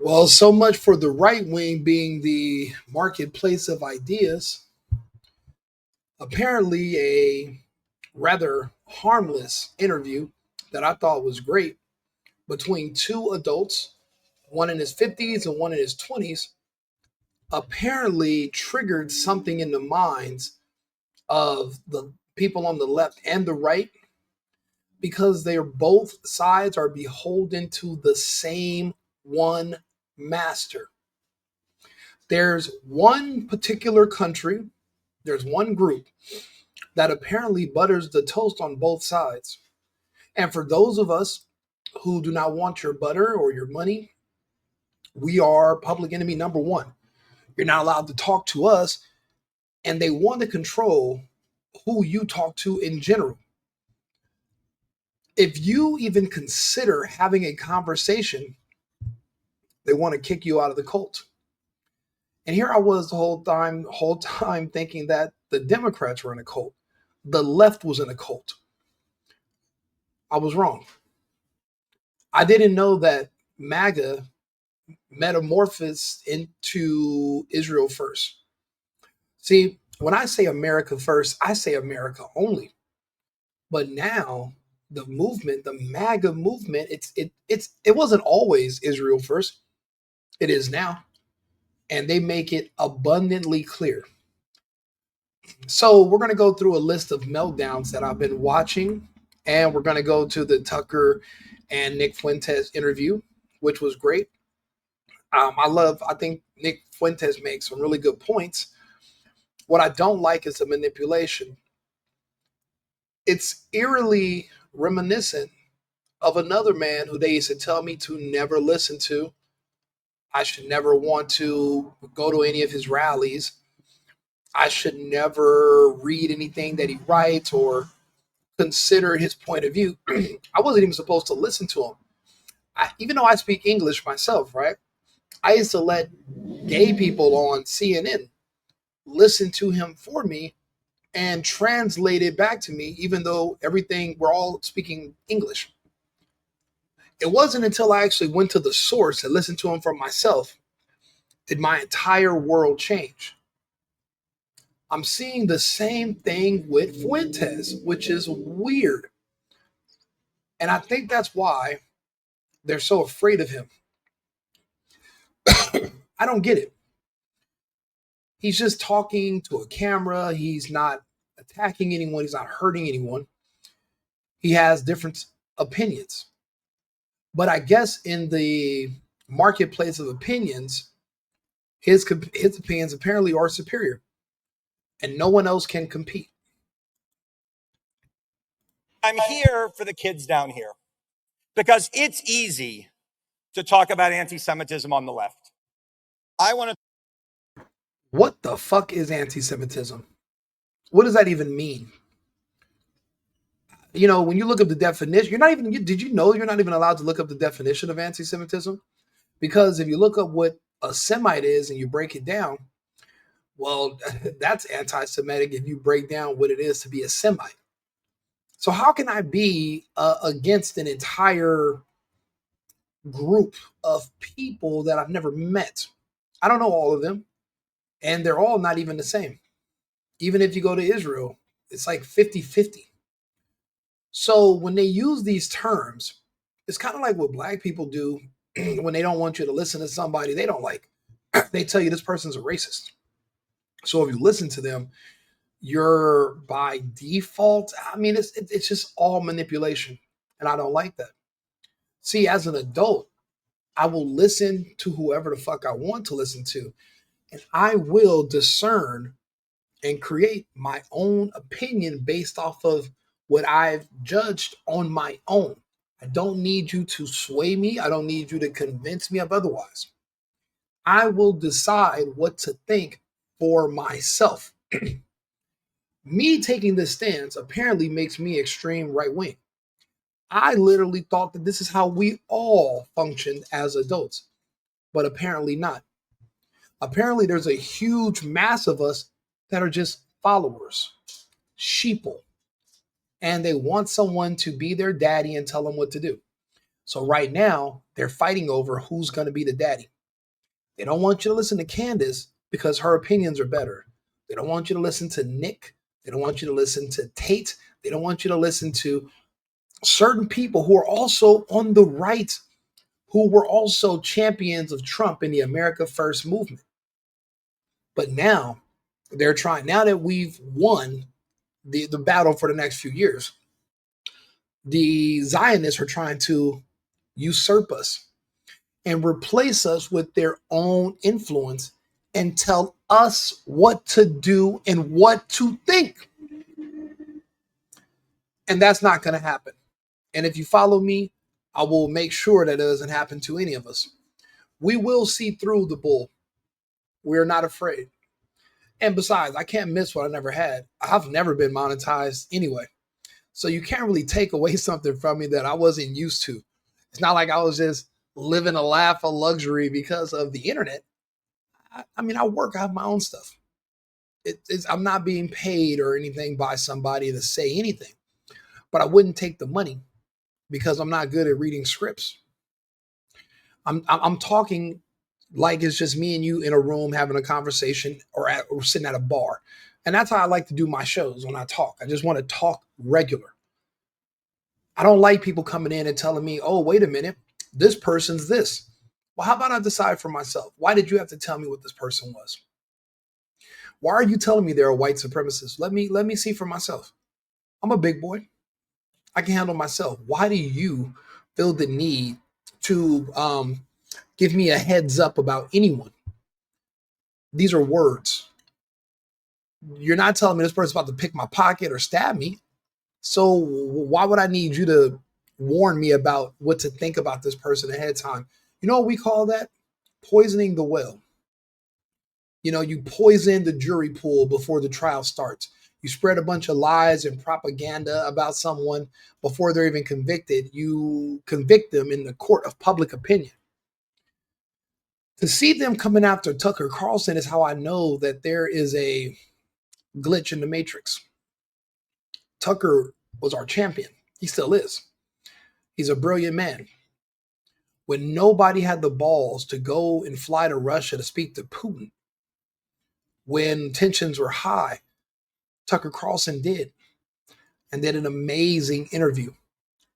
Well, so much for the right wing being the marketplace of ideas. Apparently, a rather harmless interview that I thought was great between two adults, one in his 50s and one in his 20s, apparently triggered something in the minds of the people on the left and the right because they are both sides are beholden to the same one master. There's one particular country, there's one group that apparently butters the toast on both sides. And for those of us who do not want your butter or your money, we are public enemy number one. You're not allowed to talk to us, and they want to control who you talk to in general. If you even consider having a conversation, they want to kick you out of the cult. And here I was the whole time thinking that the Democrats were in a cult. The left was in a cult. I was wrong. I didn't know that MAGA metamorphosed into Israel first. See, when I say America first, I say America only. But now the movement, the MAGA movement, it wasn't always Israel first. It is now. And they make it abundantly clear. So we're going to go through a list of meltdowns that I've been watching, and we're going to go to the Tucker and Nick Fuentes interview, which was great. I think Nick Fuentes makes some really good points. What I don't like is the manipulation. It's eerily reminiscent of another man who they used to tell me to never listen to. I should never want to go to any of his rallies. I should never read anything that he writes or consider his point of view. I wasn't even supposed to listen to him. Even though I speak English myself, right? I used to let gay people on CNN listen to him for me and translate it back to me, even though everything, we're all speaking English. It wasn't until I actually went to the source and listened to him for myself did my entire world change. I'm seeing the same thing with Fuentes, which is weird. And I think that's why they're so afraid of him. I don't get it. He's just talking to a camera. He's not attacking anyone. He's not hurting anyone. He has different opinions. But I guess in the marketplace of opinions, his opinions apparently are superior, and no one else can compete. I'm here for the kids down here because it's easy to talk about anti-Semitism on the left. I want to. What the fuck is anti-Semitism? What does that even mean? You know, when you look up the definition, did you know you're not even allowed to look up the definition of anti-Semitism? Because if you look up what a Semite is and you break it down, well, that's anti-Semitic if you break down what it is to be a Semite. So how can I be against an entire group of people that I've never met? I don't know all of them, and they're all not even the same. Even if you go to Israel, it's like 50-50. So when they use these terms, it's kind of like what black people do when they don't want you to listen to somebody they don't like. They tell you this person's a racist. So if you listen to them, you're by default. I mean, it's just all manipulation, and I don't like that. See, as an adult, I will listen to whoever the fuck I want to listen to, and I will discern and create my own opinion based off of what I've judged on my own. I don't need you to sway me. I don't need you to convince me of otherwise. I will decide what to think for myself. Me taking this stance apparently makes me extreme right wing. I literally thought that this is how we all functioned as adults, but apparently not. Apparently, there's a huge mass of us that are just followers, sheeple, and they want someone to be their daddy and tell them what to do. So right now, they're fighting over who's going to be the daddy. They don't want you to listen to Candace because her opinions are better. They don't want you to listen to Nick. They don't want you to listen to Tate. They don't want you to listen to certain people who are also on the right, who were also champions of Trump in the America First movement. But now they're trying, now that we've won the battle for the next few years, the Zionists are trying to usurp us and replace us with their own influence and tell us what to do and what to think. And that's not going to happen. And if you follow me, I will make sure that it doesn't happen to any of us. We will see through the bull. We're not afraid. And besides, I can't miss what I never had. I've never been monetized anyway. So you can't really take away something from me that I wasn't used to. It's not like I was just living a life of luxury because of the internet. I mean, I work, I have my own stuff. I'm not being paid or anything by somebody to say anything, but I wouldn't take the money because I'm not good at reading scripts. I'm talking like it's just me and you in a room having a conversation or sitting at a bar. And that's how I like to do my shows when I talk. I just want to talk regular. I don't like people coming in and telling me, oh, wait a minute, this person's this. Well, how about I decide for myself? Why did you have to tell me what this person was? Why are you telling me they're a white supremacist? Let me see for myself. I'm a big boy. I can handle myself. Why do you feel the need to give me a heads up about anyone? These are words. You're not telling me this person's about to pick my pocket or stab me. So why would I need you to warn me about what to think about this person ahead of time? You know what we call that? Poisoning the well. You know, you poison the jury pool before the trial starts. You spread a bunch of lies and propaganda about someone before they're even convicted. You convict them in the court of public opinion. To see them coming after Tucker Carlson is how I know that there is a glitch in the matrix. Tucker was our champion. He still is. He's a brilliant man. When nobody had the balls to go and fly to Russia to speak to Putin, when tensions were high, Tucker Carlson did, and did an amazing interview.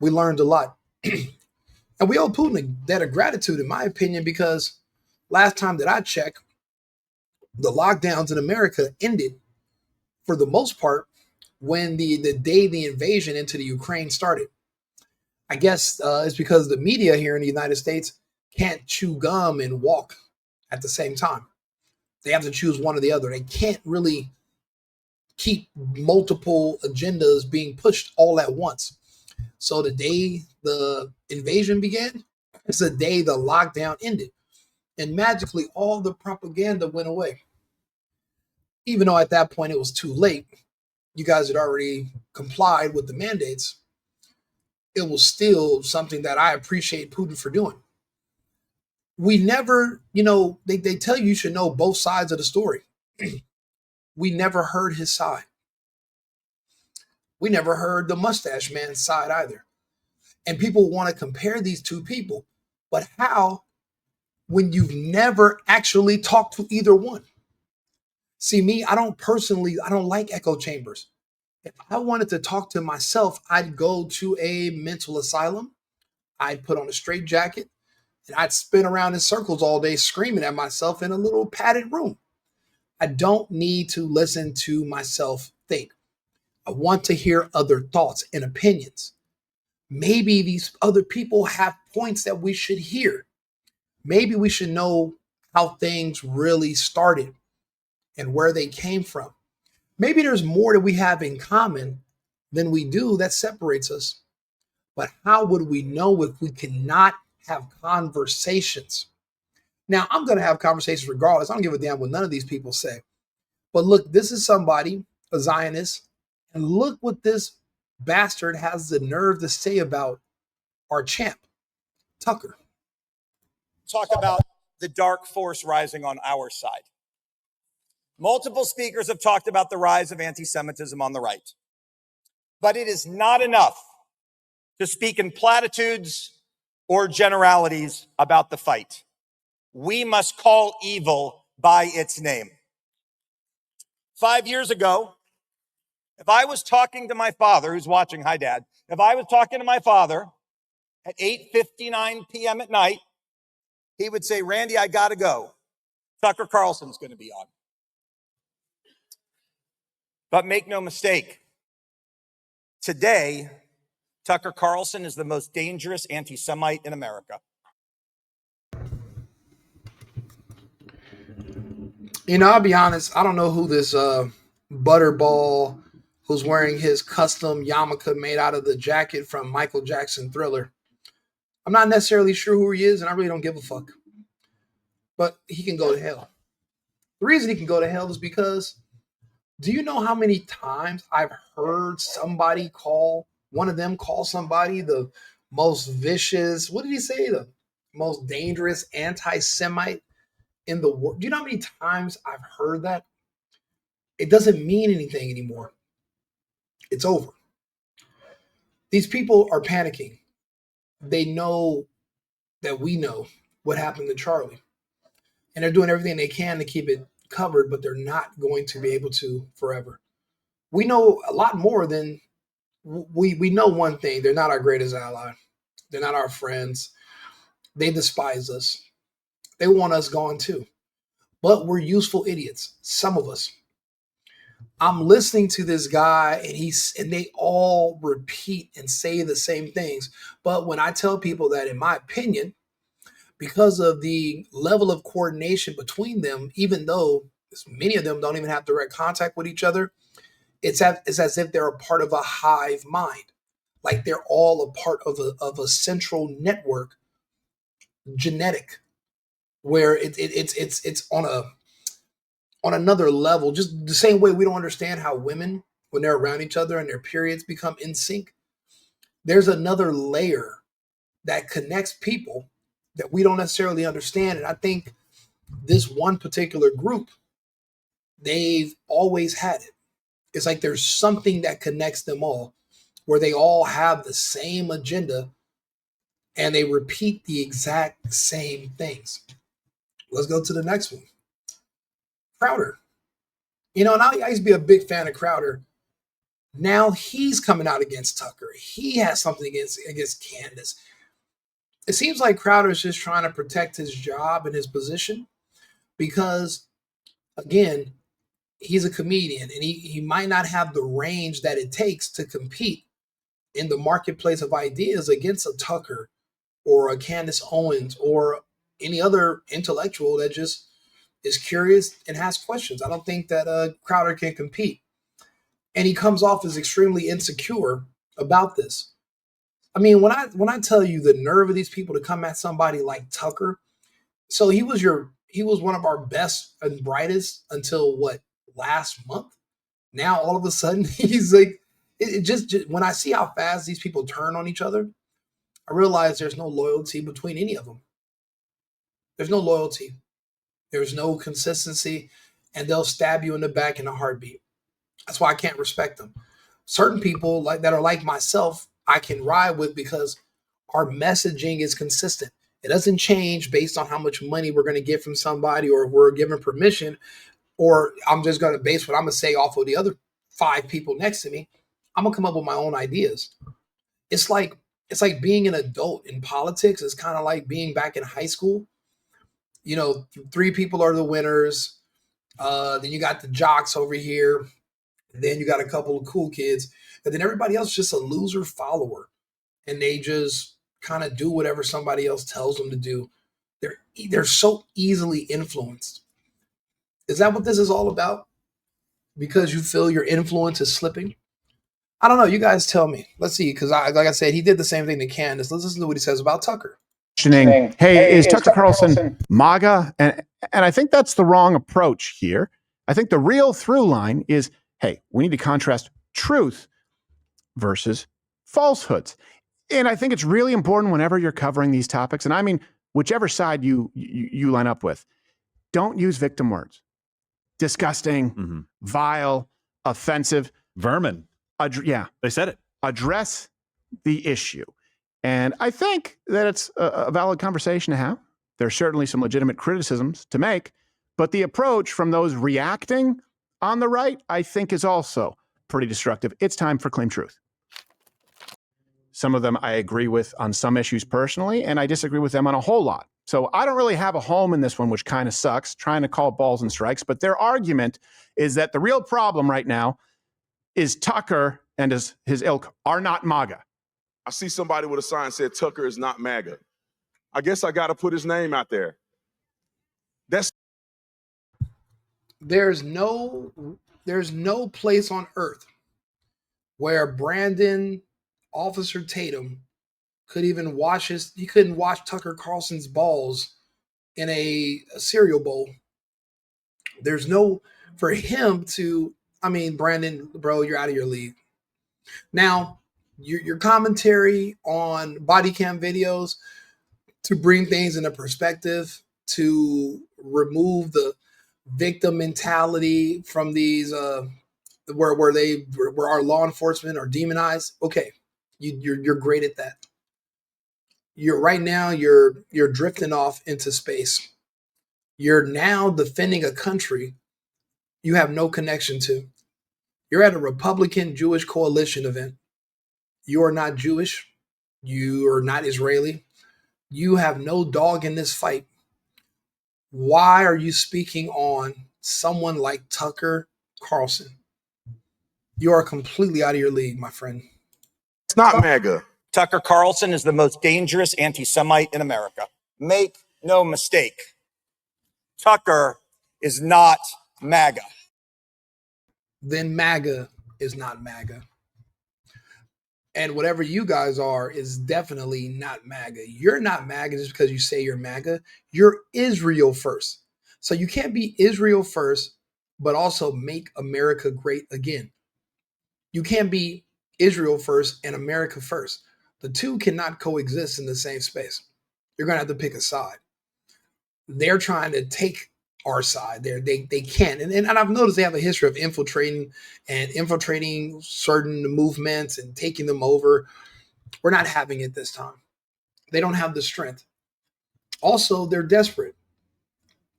We learned a lot. And we owe Putin a debt of gratitude, in my opinion, because last time that I checked, the lockdowns in America ended, for the most part, when the day the invasion into the Ukraine started. I guess it's because the media here in the United States can't chew gum and walk at the same time. They have to choose one or the other. They can't really keep multiple agendas being pushed all at once. So the day the invasion began, it's the day the lockdown ended. And magically, all the propaganda went away. Even though at that point it was too late, you guys had already complied with the mandates. It was still something that I appreciate Putin for doing. We never, they tell you should know both sides of the story. We never heard his side. We never heard the mustache man's side either. And people want to compare these two people. But how, when you've never actually talked to either one? See, me, I don't like echo chambers. If I wanted to talk to myself, I'd go to a mental asylum. I'd put on a straitjacket and I'd spin around in circles all day screaming at myself in a little padded room. I don't need to listen to myself think. I want to hear other thoughts and opinions. Maybe these other people have points that we should hear. Maybe we should know how things really started and where they came from. Maybe there's more that we have in common than we do that separates us. But how would we know if we cannot have conversations? Now, I'm going to have conversations regardless. I don't give a damn what none of these people say. But look, this is somebody, a Zionist, and look what this bastard has the nerve to say about our champ, Tucker. Talk about the dark force rising on our side. Multiple speakers have talked about the rise of anti-Semitism on the right. But it is not enough to speak in platitudes or generalities about the fight. We must call evil by its name. 5 years ago, if I was talking to my father, who's watching, hi Dad, if I was talking to my father at 8:59 p.m. at night, he would say, Randy, I gotta go. Tucker Carlson's gonna be on. But make no mistake, today, Tucker Carlson is the most dangerous anti-Semite in America. You know, I'll be honest, I don't know who this butterball who's wearing his custom yarmulke made out of the jacket from Michael Jackson Thriller. I'm not necessarily sure who he is, and I really don't give a fuck. But he can go to hell. The reason he can go to hell is because, do you know how many times I've heard somebody one of them call somebody the most vicious, what did he say? The most dangerous anti-Semite in the world. Do you know how many times I've heard that? It doesn't mean anything anymore. It's over. These people are panicking. They know that we know what happened to Charlie. And they're doing everything they can to keep it covered, but they're not going to be able to forever. We know a lot more than we know one thing. They're not our greatest ally. They're not our friends. They despise us. They want us gone too. But we're useful idiots. Some of us. I'm listening to this guy and they all repeat and say the same things. But when I tell people that, in my opinion, because of the level of coordination between them, even though many of them don't even have direct contact with each other, it's as if they're a part of a hive mind. Like they're all a part of a central network, genetic, where it's on another level. Just the same way we don't understand how women, when they're around each other and their periods become in sync, there's another layer that connects people that we don't necessarily understand. And I think this one particular group, they've always had it. It's like there's something that connects them all, where they all have the same agenda and they repeat the exact same things. Let's go to the next one. Crowder. You know, and I used to be a big fan of Crowder. Now he's coming out against Tucker. He has something against Candace. It seems like Crowder is just trying to protect his job and his position because, again, he's a comedian and he might not have the range that it takes to compete in the marketplace of ideas against a Tucker or a Candace Owens or any other intellectual that just is curious and has questions. I don't think that Crowder can compete. And he comes off as extremely insecure about this. I mean, when I tell you the nerve of these people to come at somebody like Tucker, so he was one of our best and brightest until last month. Now all of a sudden he's like, it just when I see how fast these people turn on each other, I realize there's no loyalty between any of them. There's no loyalty. There's no consistency, and they'll stab you in the back in a heartbeat. That's why I can't respect them. Certain people that are like myself, I can ride with because our messaging is consistent. It doesn't change based on how much money we're going to get from somebody or if we're given permission, or I'm just going to base what I'm going to say off of the other 5 people next to me. I'm going to come up with my own ideas. It's like being an adult in politics. It's kind of like being back in high school. You know, 3 people are the winners. Then you got the jocks over here. Then you got a couple of cool kids. And then everybody else is just a loser follower. And they just kind of do whatever somebody else tells them to do. They're so easily influenced. Is that what this is all about? Because you feel your influence is slipping? I don't know. You guys tell me. Let's see. Because like I said, he did the same thing to Candace. Let's listen to what he says about Tucker. Hey, is Tucker Carlson MAGA? And I think that's the wrong approach here. I think the real through line is, hey, we need to contrast truth versus falsehoods. And I think it's really important whenever you're covering these topics, and I mean, whichever side you line up with, don't use victim words. Disgusting, vile, offensive. Vermin. Yeah. They said it. Address the issue. And I think that it's a valid conversation to have. There's certainly some legitimate criticisms to make, but the approach from those reacting on the right, I think, is also pretty destructive. It's time for Claim Truth. Some of them I agree with on some issues personally, and I disagree with them on a whole lot. So I don't really have a home in this one, which kind of sucks, trying to call balls and strikes. But their argument is that the real problem right now is Tucker and his ilk are not MAGA. I see somebody with a sign said Tucker is not MAGA. I guess I got to put his name out there. There's no place on earth where Brandon Officer Tatum could even he couldn't wash Tucker Carlson's balls in a cereal bowl. There's no, for him to, I mean, Brandon, bro, you're out of your league. Now, your commentary on body cam videos to bring things into perspective, to remove the victim mentality from these where our law enforcement are demonized. Okay, you're great at that. You're drifting off into space. You're now defending a country you have no connection to. You're at a Republican Jewish coalition event. You are not Jewish. You are not Israeli. You have no dog in this fight. Why are you speaking on someone like Tucker Carlson? You are completely out of your league, my friend. It's not MAGA. Tucker Carlson is the most dangerous anti-Semite in America. Make no mistake. Tucker is not MAGA. Then MAGA is not MAGA. And whatever you guys are is definitely not MAGA. You're not MAGA just because you say you're MAGA. You're Israel first. So you can't be Israel first, but also make America great again. You can't be Israel first and America first. The two cannot coexist in the same space. You're going to have to pick a side. They're trying to take our side. They can't. And I've noticed they have a history of infiltrating certain movements and taking them over. We're not having it this time. They don't have the strength. Also, they're desperate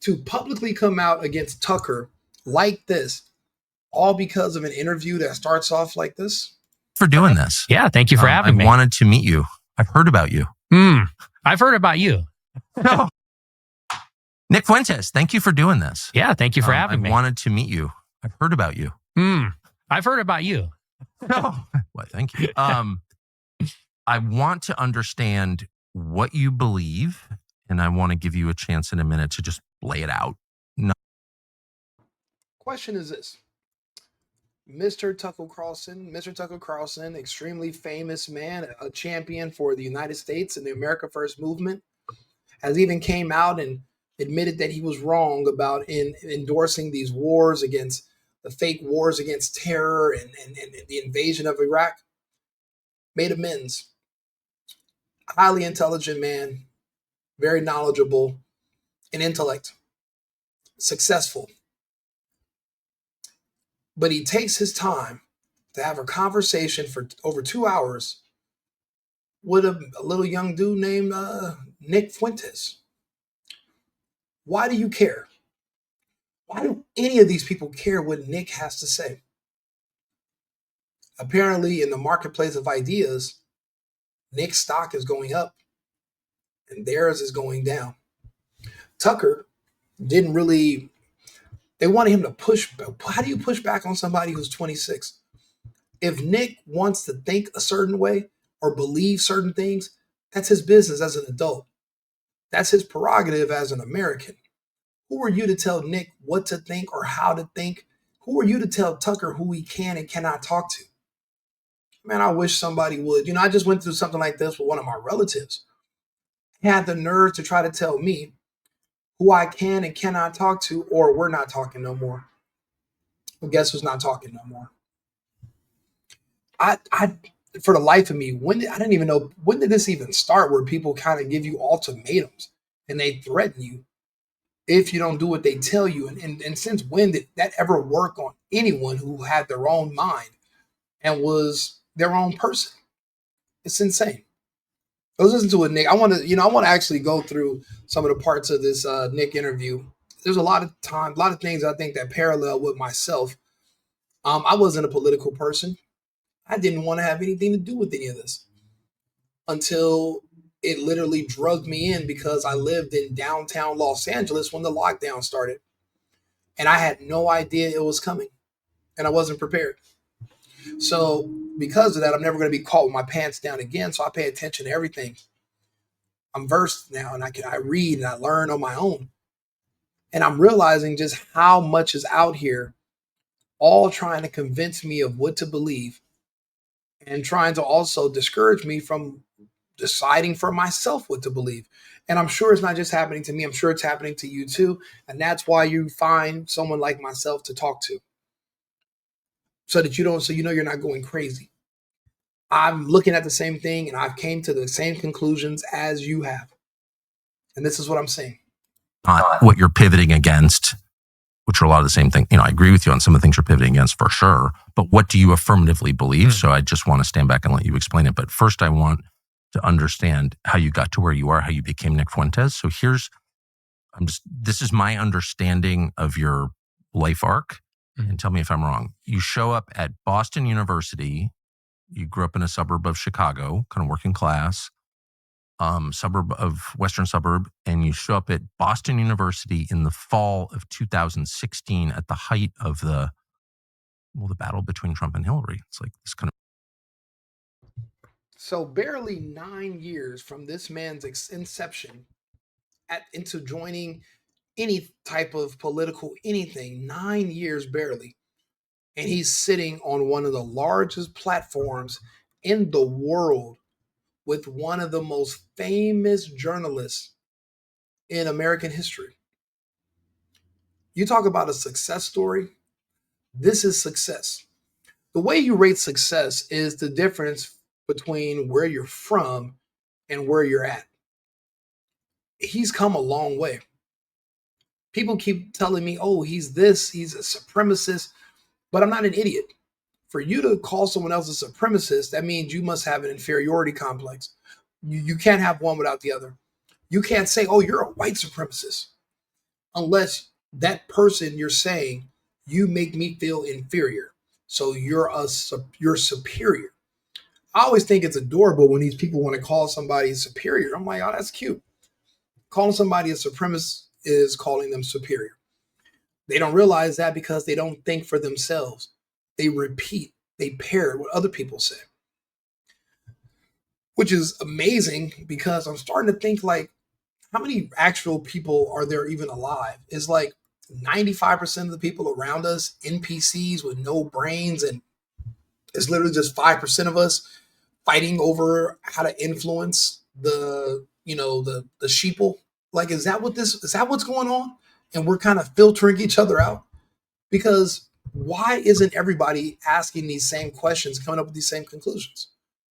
to publicly come out against Tucker like this, all because of an interview that starts off like this. For doing this. Yeah, thank you for having me. I wanted to meet you. I've heard about you. I've heard about you. No. Nick Fuentes, thank you for doing this. Yeah, thank you for having me. I wanted to meet you. I've heard about you. I've heard about you. No. Well, thank you. I want to understand what you believe, and I want to give you a chance in a minute to just lay it out. No. Question is this. Mr. Tucker Carlson, extremely famous man, a champion for the United States and the America First movement, has even came out and admitted that he was wrong about endorsing these wars against the fake wars against terror and the invasion of Iraq. Made amends. Highly intelligent man, very knowledgeable in intellect, successful. But he takes his time to have a conversation for over 2 hours with a little young dude named Nick Fuentes. Why do you care? Why do any of these people care what Nick has to say? Apparently, in the marketplace of ideas, Nick's stock is going up and theirs is going down. Tucker didn't really... They wanted him to push. How do you push back on somebody who's 26? If Nick wants to think a certain way or believe certain things, that's his business as an adult. That's his prerogative as an American. Who are you to tell Nick what to think or how to think? Who are you to tell Tucker who he can and cannot talk to? Man, I wish somebody would. I just went through something like this with one of my relatives. He had the nerve to try to tell me who I can and cannot talk to, or we're not talking no more. Well, guess who's not talking no more? I for the life of me, I didn't even know, when did this even start where people kind of give you ultimatums and they threaten you if you don't do what they tell you? And since when did that ever work on anyone who had their own mind and was their own person? It's insane. I was listening to a Nick. I want to actually go through some of the parts of this Nick interview. There's a lot of things I think that parallel with myself. I wasn't a political person. I didn't want to have anything to do with any of this until it literally drugged me in because I lived in downtown Los Angeles when the lockdown started. And I had no idea it was coming. And I wasn't prepared. So because of that, I'm never going to be caught with my pants down again. So I pay attention to everything. I'm versed now, and I read and I learn on my own. And I'm realizing just how much is out here, all trying to convince me of what to believe and trying to also discourage me from deciding for myself what to believe. And I'm sure it's not just happening to me. I'm sure it's happening to you too. And that's why you find someone like myself to talk to. So you know you're not going crazy. I'm looking at the same thing and I've came to the same conclusions as you have. And this is what I'm saying. Not what you're pivoting against, which are a lot of the same thing. I agree with you on some of the things you're pivoting against for sure. But what do you affirmatively believe? So I just want to stand back and let you explain it. But first, I want to understand how you got to where you are, how you became Nick Fuentes. So this is my understanding of your life arc. And tell me if I'm wrong. You show up at Boston University. You grew up in a suburb of Chicago, kind of working class, western suburb. And you show up at Boston University in the fall of 2016 at the height of the battle between Trump and Hillary. It's like this kind of. So barely 9 years from this man's inception into joining any type of political anything, 9 years barely. And he's sitting on one of the largest platforms in the world with one of the most famous journalists in American history. You talk about a success story. This is success. The way you rate success is the difference between where you're from and where you're at. He's come a long way. People keep telling me, oh, he's a supremacist, but I'm not an idiot. For you to call someone else a supremacist, that means you must have an inferiority complex. You can't have one without the other. You can't say, oh, you're a white supremacist, unless that person you're saying, you make me feel inferior. So you're superior. I always think it's adorable when these people want to call somebody superior. I'm like, oh, that's cute. Calling somebody a supremacist is calling them superior. They don't realize that because they don't think for themselves. They repeat, they parrot what other people say, which is amazing because I'm starting to think like, how many actual people are there even alive? Is like 95% of the people around us NPCs with no brains, and it's literally just 5% of us fighting over how to influence the sheeple. Like, is that what's going on? And we're kind of filtering each other out? Because why isn't everybody asking these same questions, coming up with these same conclusions?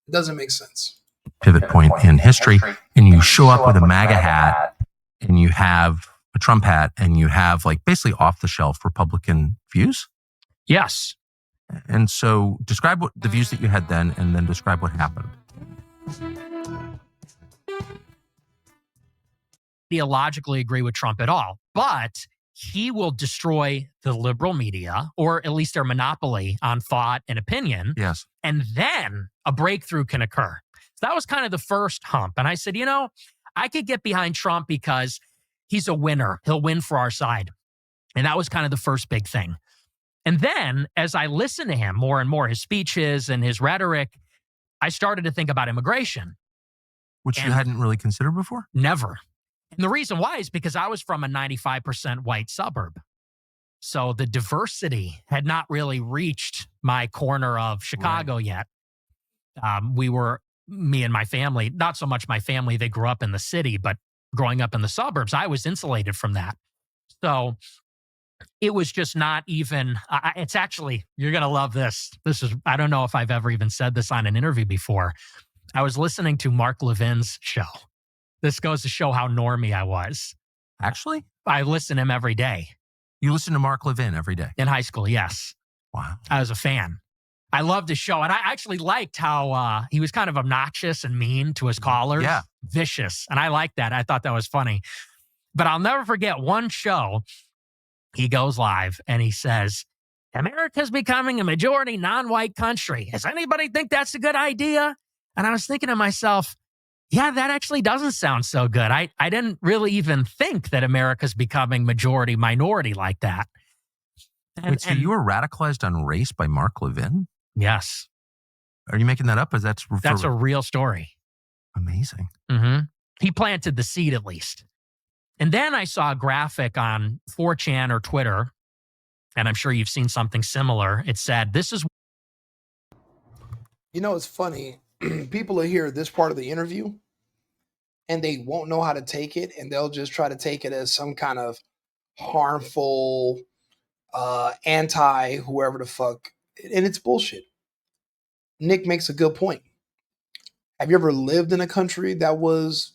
It doesn't make sense. Pivot point in history, and you show up with a MAGA hat, and you have a Trump hat, and you have like basically off the shelf Republican views. Yes. And so describe what the views that you had then, and then describe what happened. Theologically agree with Trump at all, but he will destroy the liberal media, or at least their monopoly on thought and opinion. Yes. And then a breakthrough can occur. So that was kind of the first hump. And I said, I could get behind Trump because he's a winner. He'll win for our side. And that was kind of the first big thing. And then as I listened to him more and more, his speeches and his rhetoric, I started to think about immigration. Which you hadn't really considered before? Never. And the reason why is because I was from a 95% white suburb. So the diversity had not really reached my corner of Chicago yet. Me and my family, not so much my family, they grew up in the city, but growing up in the suburbs, I was insulated from that. So it was just not even, it's actually, you're going to love this. I don't know if I've ever even said this on an interview before. I was listening to Mark Levin's show. This goes to show how normie I was. Actually? I listen to him every day. You listen to Mark Levin every day? In high school, yes. Wow. I was a fan. I loved his show. And I actually liked how he was kind of obnoxious and mean to his callers. Yeah. Vicious. And I liked that. I thought that was funny. But I'll never forget one show. He goes live and he says, America's becoming a majority non-white country. Does anybody think that's a good idea? And I was thinking to myself, yeah, that actually doesn't sound so good. I didn't really even think that America's becoming majority minority like that. Wait, so you were radicalized on race by Mark Levin? Yes. Are you making that up? That's a real story. Amazing. Mm-hmm. He planted the seed at least. And then I saw a graphic on 4chan or Twitter, and I'm sure you've seen something similar. It said, this is... You know, it's funny. People will hear this part of the interview, and they won't know how to take it, and they'll just try to take it as some kind of harmful, anti whoever the fuck, and it's bullshit. Nick makes a good point. Have you ever lived in a country that was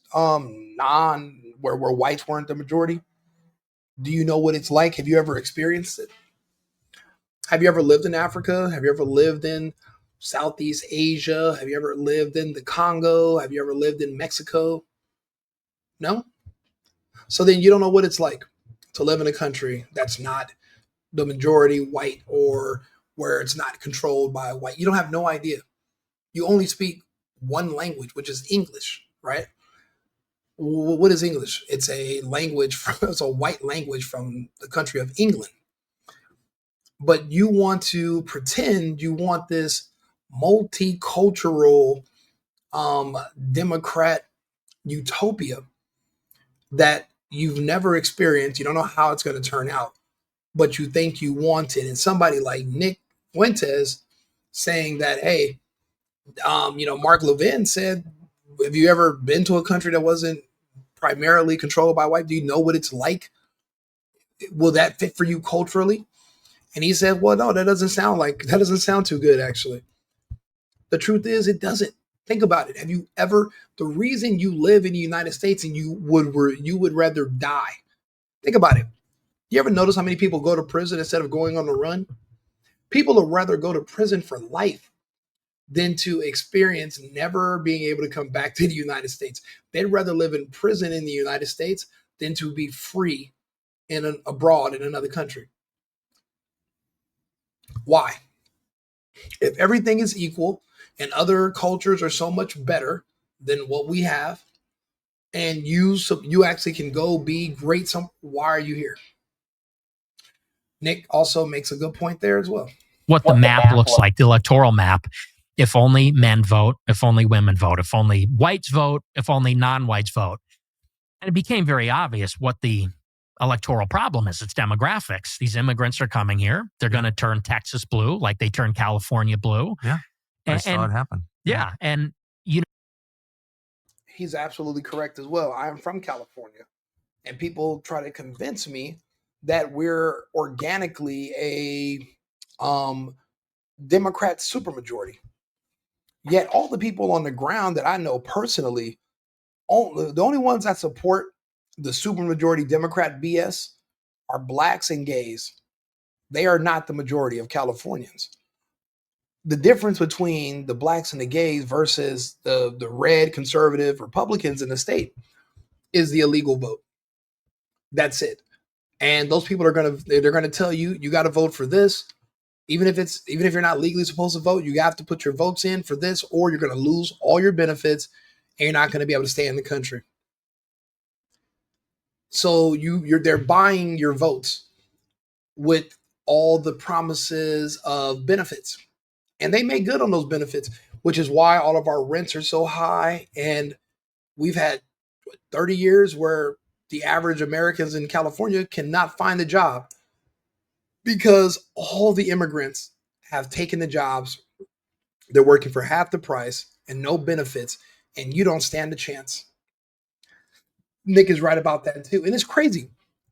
where whites weren't the majority? Do you know what it's like? Have you ever experienced it? Have you ever lived in Africa? Have you ever lived in Southeast Asia? Have you ever lived in the Congo? Have you ever lived in Mexico? No? So then you don't know what it's like to live in a country that's not the majority white, or where it's not controlled by white. You don't have no idea. You only speak one language, which is English, right? What is English? It's a language, it's a white language from the country of England. But you want to pretend you want this multicultural Democrat utopia that you've never experienced. You don't know how it's going to turn out, but you think you want it. And somebody like Nick Fuentes saying that, hey, Mark Levin said, have you ever been to a country that wasn't primarily controlled by white? Do you know what it's like? Will that fit for you culturally? And he said, well, no, that doesn't sound too good, actually. The truth is, it doesn't. Think about it. Have you ever, the reason you live in the United States and you would rather die. Think about it. You ever notice how many people go to prison instead of going on the run? People would rather go to prison for life than to experience never being able to come back to the United States. They'd rather live in prison in the United States than to be free abroad in another country. Why? If everything is equal and other cultures are so much better than what we have, and you actually can go be great, why are you here? Nick also makes a good point there as well. What the map looks like, the electoral map. If only men vote, if only women vote, if only whites vote, if only non-whites vote. And it became very obvious what the electoral problem is. It's demographics. These immigrants are coming here. They're going to turn Texas blue like they turned California blue. Yeah, I saw it happen. Yeah, and he's absolutely correct as well. I'm from California, and people try to convince me that we're organically a Democrat supermajority. Yet all the people on the ground that I know personally, the only ones that support the supermajority Democrat BS are blacks and gays. They are not the majority of Californians. The difference between the blacks and the gays versus the red conservative Republicans in the state is the illegal vote. That's it. And those people they're gonna tell you got to vote for this. Even if you're not legally supposed to vote, you have to put your votes in for this, or you're going to lose all your benefits and you're not going to be able to stay in the country. So they're buying your votes with all the promises of benefits, and they make good on those benefits, which is why all of our rents are so high. And we've had 30 years where the average Americans in California cannot find a job, because all the immigrants have taken the jobs. They're working for half the price and no benefits, and you don't stand a chance. Nick is right about that too. And it's crazy.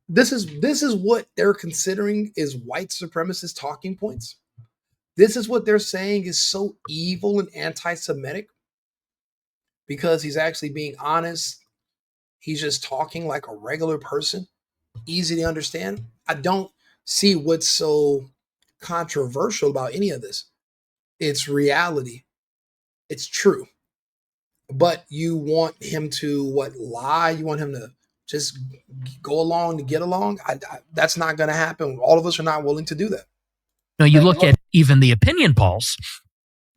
This is what they're considering is white supremacist talking points. This is what they're saying is so evil and anti-Semitic, because he's actually being honest. He's just talking like a regular person, easy to understand. I don't see what's so controversial about any of this. It's reality. It's true. But you want him to lie? You want him to just go along to get along? That's not going to happen. All of us are not willing to do that. No, you look at even the opinion polls.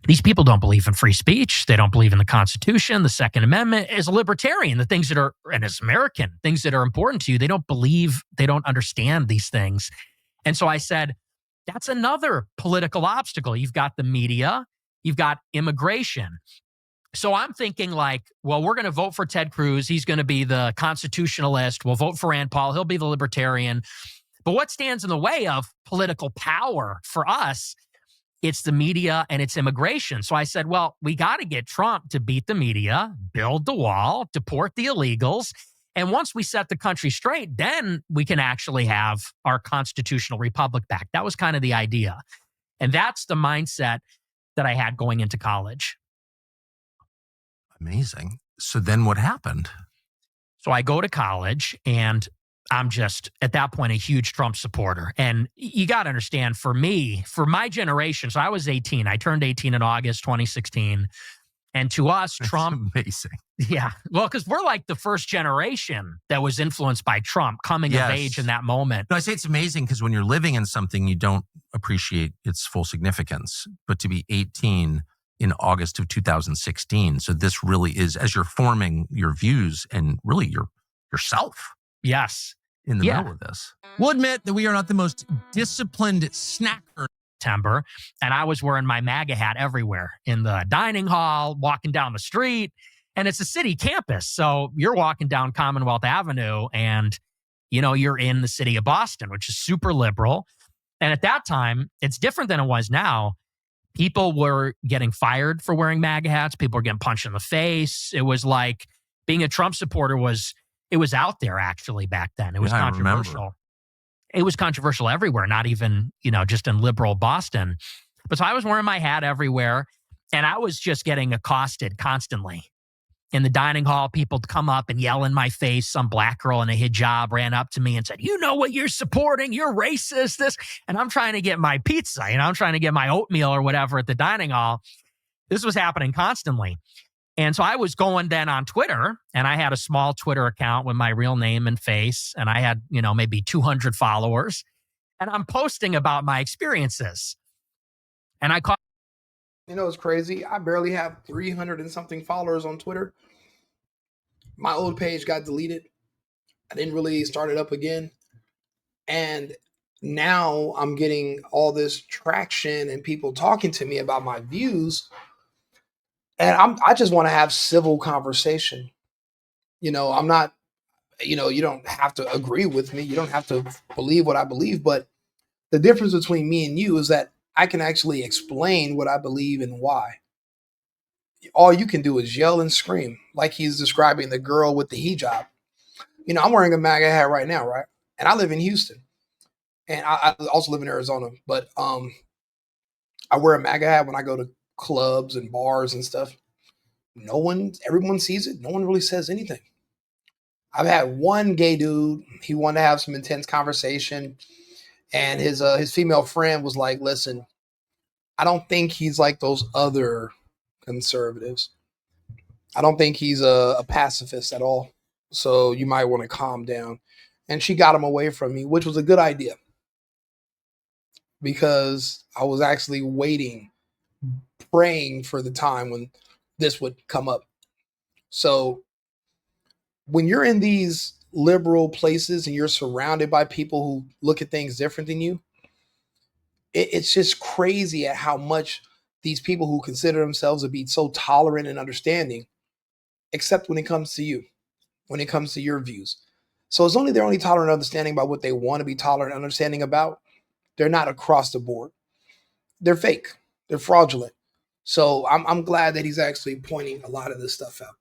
These people don't believe in free speech. They don't believe in the Constitution, the Second Amendment. As a libertarian, the things that are, and as American, things that are important to you, they don't believe, they don't understand these things. And so I said, that's another political obstacle. You've got the media, you've got immigration. So I'm thinking like, well, we're going to vote for Ted Cruz. He's going to be the constitutionalist. We'll vote for Rand Paul. He'll be the libertarian. But what stands in the way of political power for us? It's the media and it's immigration. So I said, well, we got to get Trump to beat the media, build the wall, deport the illegals. And once we set the country straight, then we can actually have our constitutional republic back. That was kind of the idea. And that's the mindset that I had going into college. Amazing. So then what happened? So I go to college and I'm just, at that point, a huge Trump supporter. And you got to understand, for me, for my generation, so I was 18. I turned 18 in August 2016. And to us, That's Trump... amazing. Yeah. Well, because we're like the first generation that was influenced by Trump coming of age in that moment. No, I say it's amazing because when you're living in something, you don't appreciate its full significance. But to be 18 in August of 2016, so this really is, as you're forming your views and really yourself. Yes. In the middle of this. We'll admit that we are not the most disciplined snacker. September, and I was wearing my MAGA hat everywhere, in the dining hall, walking down the street, and it's a city campus. So you're walking down Commonwealth Avenue and, you know, you're in the city of Boston, which is super liberal. And at that time, it's different than it was now. People were getting fired for wearing MAGA hats. People were getting punched in the face. It was like being a Trump supporter it was out there actually back then. It was controversial. It was controversial everywhere, not even, just in liberal Boston. But so I was wearing my hat everywhere and I was just getting accosted constantly. In the dining hall, people would come up and yell in my face. Some black girl in a hijab ran up to me and said, "You know what you're supporting? You're racist." This, and I'm trying to get my pizza, I'm trying to get my oatmeal or whatever at the dining hall. This was happening constantly. And so I was going then on Twitter, and I had a small Twitter account with my real name and face, and I had, maybe 200 followers, and I'm posting about my experiences. And I caught... It's crazy. I barely have 300 and something followers on Twitter. My old page got deleted. I didn't really start it up again. And now I'm getting all this traction and people talking to me about my views. And I just want to have civil conversation. I'm not, you don't have to agree with me. You don't have to believe what I believe. But the difference between me and you is that I can actually explain what I believe and why. All you can do is yell and scream, like he's describing the girl with the hijab. I'm wearing a MAGA hat right now, right? And I live in Houston. And I also live in Arizona. But I wear a MAGA hat when I go to clubs and bars and stuff. Everyone sees it. No one really says anything. I've had one gay dude. He wanted to have some intense conversation. And his female friend was like, "Listen, I don't think he's like those other conservatives. I don't think he's a pacifist at all. So you might want to calm down." And she got him away from me, which was a good idea. Because I was actually waiting, praying for the time when this would come up. So when you're in these liberal places and you're surrounded by people who look at things different than you, it's just crazy at how much these people who consider themselves to be so tolerant and understanding, except when it comes to you, when it comes to your views. So they're only tolerant and understanding about what they want to be tolerant and understanding about. They're not across the board. They're fake. They're fraudulent. So I'm glad that he's actually pointing a lot of this stuff out.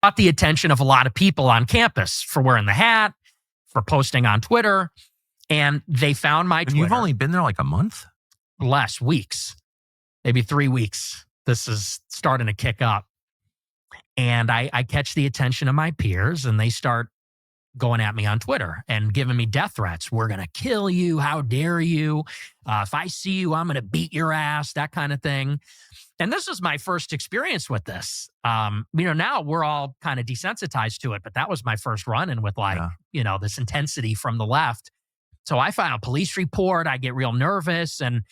Got the attention of a lot of people on campus for wearing the hat, for posting on Twitter, and they found my Twitter. You've only been there like a month? Less weeks, maybe 3 weeks. This is starting to kick up. And I catch the attention of my peers, and they start going at me on Twitter and giving me death threats. We're going to kill you. How dare you? If I see you, I'm going to beat your ass, that kind of thing. And this was my first experience with this. Now we're all kind of desensitized to it, but that was my first run-in with this intensity from the left. So I file a police report. I get real nervous. And,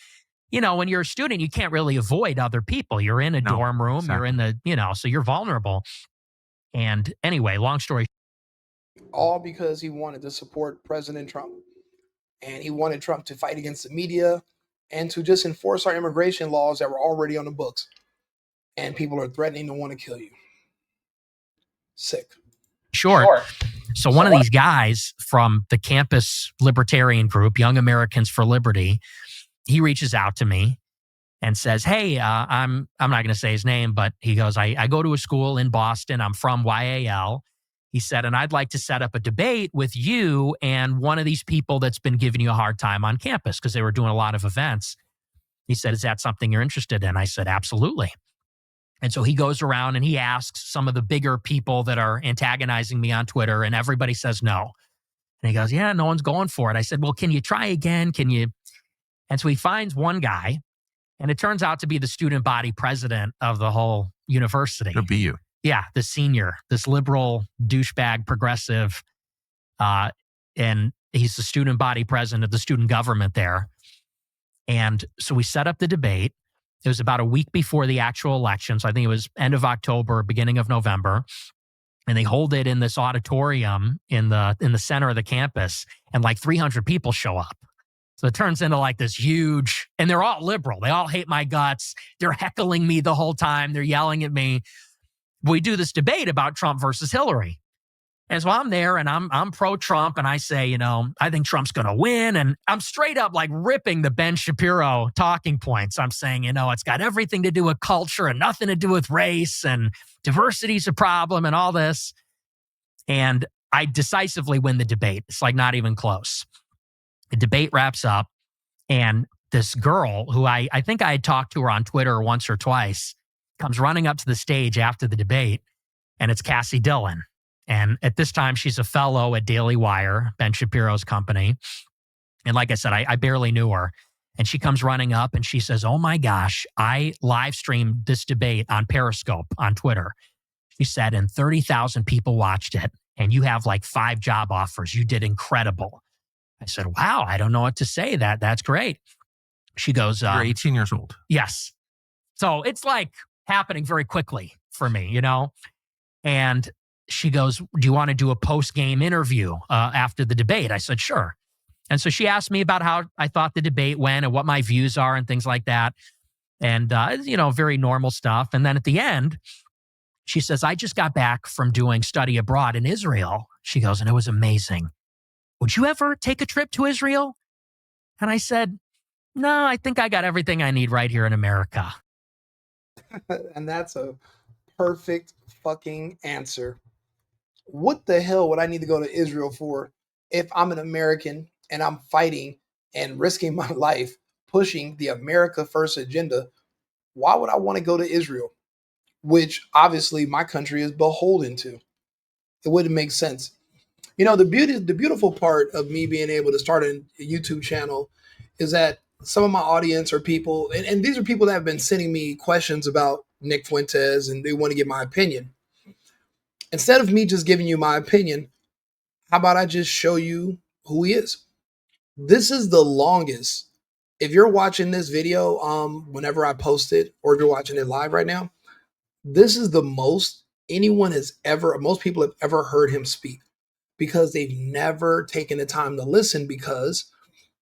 when you're a student, you can't really avoid other people. You're in a dorm room. Exactly. You're in the, so you're vulnerable. And anyway, long story. All because he wanted to support President Trump. And he wanted Trump to fight against the media and to just enforce our immigration laws that were already on the books. And people are threatening to want to kill you. Sick. Sure. So one of these guys from the campus libertarian group, Young Americans for Liberty, he reaches out to me and says, hey, I'm not going to say his name, but he goes, I go to a school in Boston. I'm from YAL. He said, and I'd like to set up a debate with you and one of these people that's been giving you a hard time on campus because they were doing a lot of events. He said, is that something you're interested in? I said, absolutely. And so he goes around and he asks some of the bigger people that are antagonizing me on Twitter, and everybody says no. And he goes, yeah, no one's going for it. I said, well, can you try again? Can you? And so he finds one guy, and it turns out to be the student body president of the whole university. Could be you. Yeah, the senior, this liberal douchebag progressive. And he's the student body president of the student government there. And so we set up the debate. It was about a week before the actual election. So I think it was end of October, beginning of November. And they hold it in this auditorium in the center of the campus, and like 300 people show up. So it turns into like this huge, and they're all liberal. They all hate my guts. They're heckling me the whole time. They're yelling at me. We do this debate about Trump versus Hillary. And so I'm there and I'm pro-Trump, and I say, I think Trump's going to win. And I'm straight up like ripping the Ben Shapiro talking points. I'm saying, it's got everything to do with culture and nothing to do with race, and diversity's a problem and all this. And I decisively win the debate. It's like not even close. The debate wraps up, and this girl who I think I had talked to her on Twitter once or twice comes running up to the stage after the debate, and it's Cassie Dillon. And at this time, she's a fellow at Daily Wire, Ben Shapiro's company. And like I said, I barely knew her. And she comes running up and she says, oh my gosh, I live streamed this debate on Periscope on Twitter. She said, and 30,000 people watched it, and you have like 5 job offers. You did incredible. I said, wow, I don't know what to say. That's great. She goes, you're 18 years old. Yes. So it's like happening very quickly for me, And she goes, do you want to do a post-game interview after the debate? I said, sure. And so she asked me about how I thought the debate went and what my views are and things like that. And, very normal stuff. And then at the end, she says, I just got back from doing study abroad in Israel. She goes, and it was amazing. Would you ever take a trip to Israel? And I said, no, I think I got everything I need right here in America. And that's a perfect fucking answer. What the hell would I need to go to Israel for if I'm an American and I'm fighting and risking my life pushing the America First agenda? Why would I want to go to Israel, which obviously my country is beholden to? It wouldn't make sense. The beautiful part of me being able to start a YouTube channel is that some of my audience are people, and these are people that have been sending me questions about Nick Fuentes, and they want to get my opinion. Instead of me just giving you my opinion, how about I just show you who he is? This is the longest. If you're watching this video, whenever I post it, or if you're watching it live right now, this is the most most people have ever heard him speak, because they've never taken the time to listen, because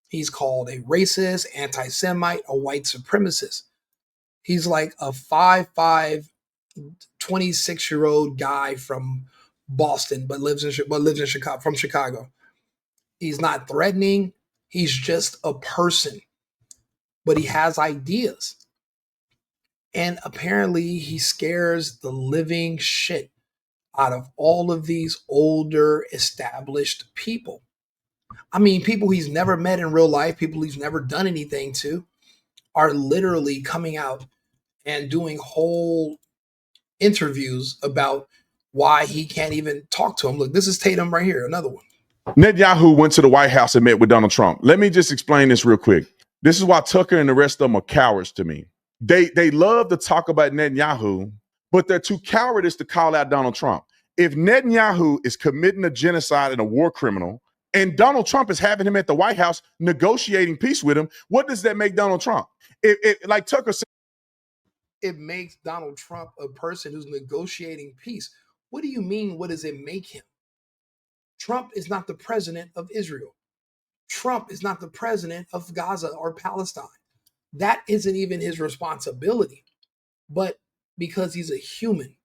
he's called a racist, anti-Semite, a white supremacist. He's like a 5'5", 26-year-old guy from Boston, but lives in Chicago, from Chicago. He's not threatening. He's just a person, but he has ideas. And apparently he scares the living shit out of all of these older, established people. I mean, people he's never met in real life, people he's never done anything to, are literally coming out and doing whole interviews about why he can't even talk to him. Look, this is Tatum right here, another one. Netanyahu went to the White House and met with Donald Trump. Let me just explain this real quick. This is why Tucker and the rest of them are cowards to me. They love to talk about Netanyahu, but they're too cowardice to call out Donald Trump. If Netanyahu is committing a genocide and a war criminal, and Donald Trump is having him at the White House negotiating peace with him, what does that make Donald Trump? Like Tucker said, it makes Donald Trump a person who's negotiating peace. What do you mean? What does it make him? Trump is not the president of Israel. Trump is not the president of Gaza or Palestine. That isn't even his responsibility. But because he's a human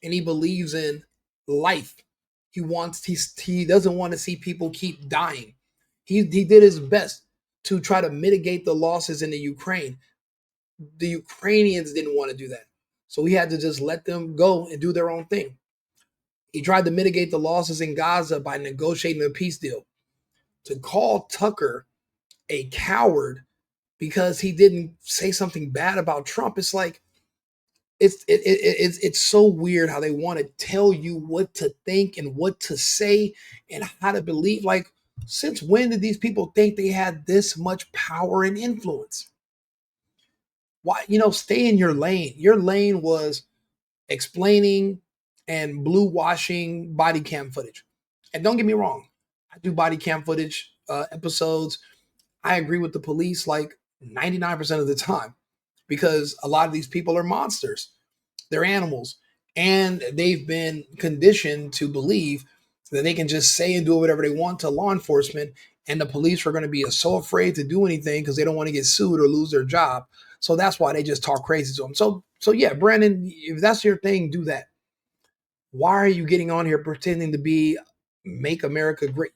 and he believes in life, he doesn't want to see people keep dying. He did his best to try to mitigate the losses in the Ukraine. The Ukrainians didn't want to do that. So he had to just let them go and do their own thing. He tried to mitigate the losses in Gaza by negotiating a peace deal. To call Tucker a coward because he didn't say something bad about Trump, it's like, it's so weird how they want to tell you what to think and what to say and how to believe. Like, since when did these people think they had this much power and influence? Why, stay in your lane. Your lane was explaining and blue washing body cam footage. And don't get me wrong, I do body cam footage episodes. I agree with the police like 99% of the time, because a lot of these people are monsters. They're animals. And they've been conditioned to believe that they can just say and do whatever they want to law enforcement. And the police are going to be so afraid to do anything because they don't want to get sued or lose their job. So that's why they just talk crazy to them. So yeah, Brandon, if that's your thing, do that. Why are you getting on here pretending to be make America great?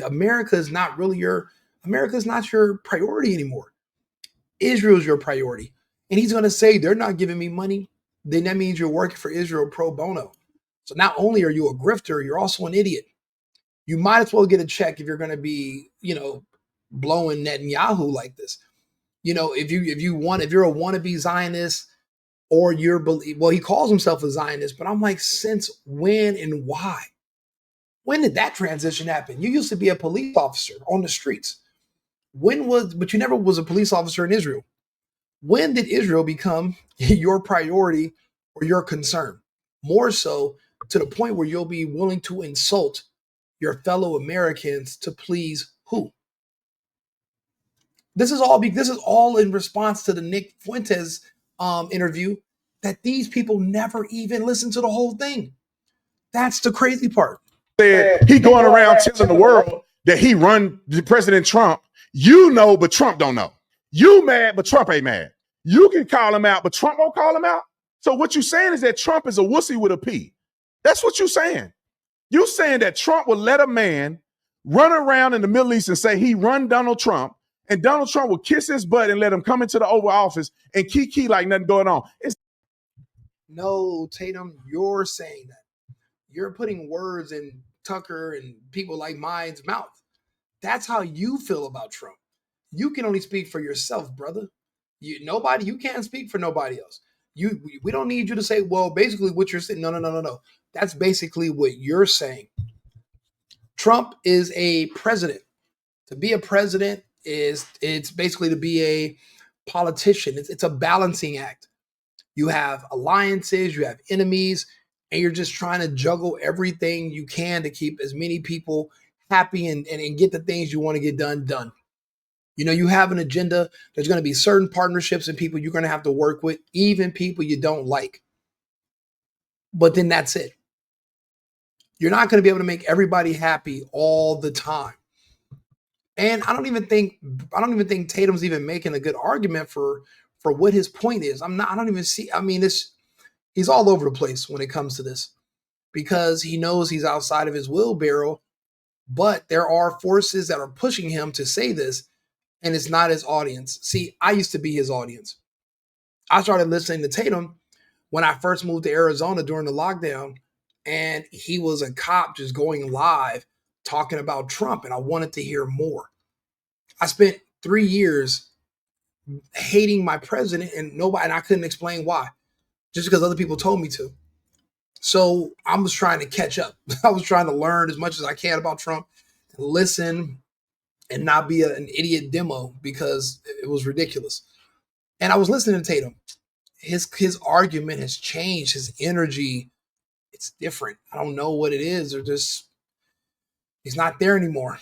America's not your priority anymore. Israel's your priority. And he's going to say, they're not giving me money. Then that means you're working for Israel pro bono. So not only are you a grifter, you're also an idiot. You might as well get a check if you're going to be, blowing Netanyahu like this. If you're a wannabe Zionist, or he calls himself a Zionist, but I'm like, since when and why? When did that transition happen? You used to be a police officer on the streets. But you never was a police officer in Israel. When did Israel become your priority or your concern? More so to the point where you'll be willing to insult your fellow Americans to please who? This is all in response to the Nick Fuentes interview, that these people never even listen to the whole thing. That's the crazy part. He going around telling the world that he run President Trump. But Trump don't know. You mad, but Trump ain't mad. You can call him out, but Trump won't call him out. So what you're saying is that Trump is a wussy with a P. That's what you're saying. You're saying that Trump will let a man run around in the Middle East and say he run Donald Trump, and Donald Trump will kiss his butt and let him come into the Oval Office and kiki like nothing going on. No, Tatum, you're saying that. You're putting words in Tucker and people like mine's mouth. That's how you feel about Trump. You can only speak for yourself, brother. You can't speak for nobody else. We don't need you to say, well, basically what you're saying. No. That's basically what you're saying. Trump is a president. To be a president it's basically to be a politician. It's a balancing act. You have alliances, you have enemies, and you're just trying to juggle everything you can to keep as many people happy and get the things you want to get done. You have an agenda. There's going to be certain partnerships and people you're going to have to work with, even people you don't like. But then that's it. You're not going to be able to make everybody happy all the time. And I don't even think Tatum's even making a good argument for what his point is. He's all over the place when it comes to this, because he knows he's outside of his wheelbarrow, but there are forces that are pushing him to say this, and it's not his audience. See, I used to be his audience. I started listening to Tatum when I first moved to Arizona during the lockdown, and he was a cop just going live talking about Trump, and I wanted to hear more. I spent 3 years hating my president, and I couldn't explain why, just because other people told me to. So I was trying to catch up. I was trying to learn as much as I can about Trump, and listen, and not be an idiot demo because it was ridiculous. And I was listening to Tatum. His argument has changed. His energy, it's different. I don't know what it is, or just he's not there anymore.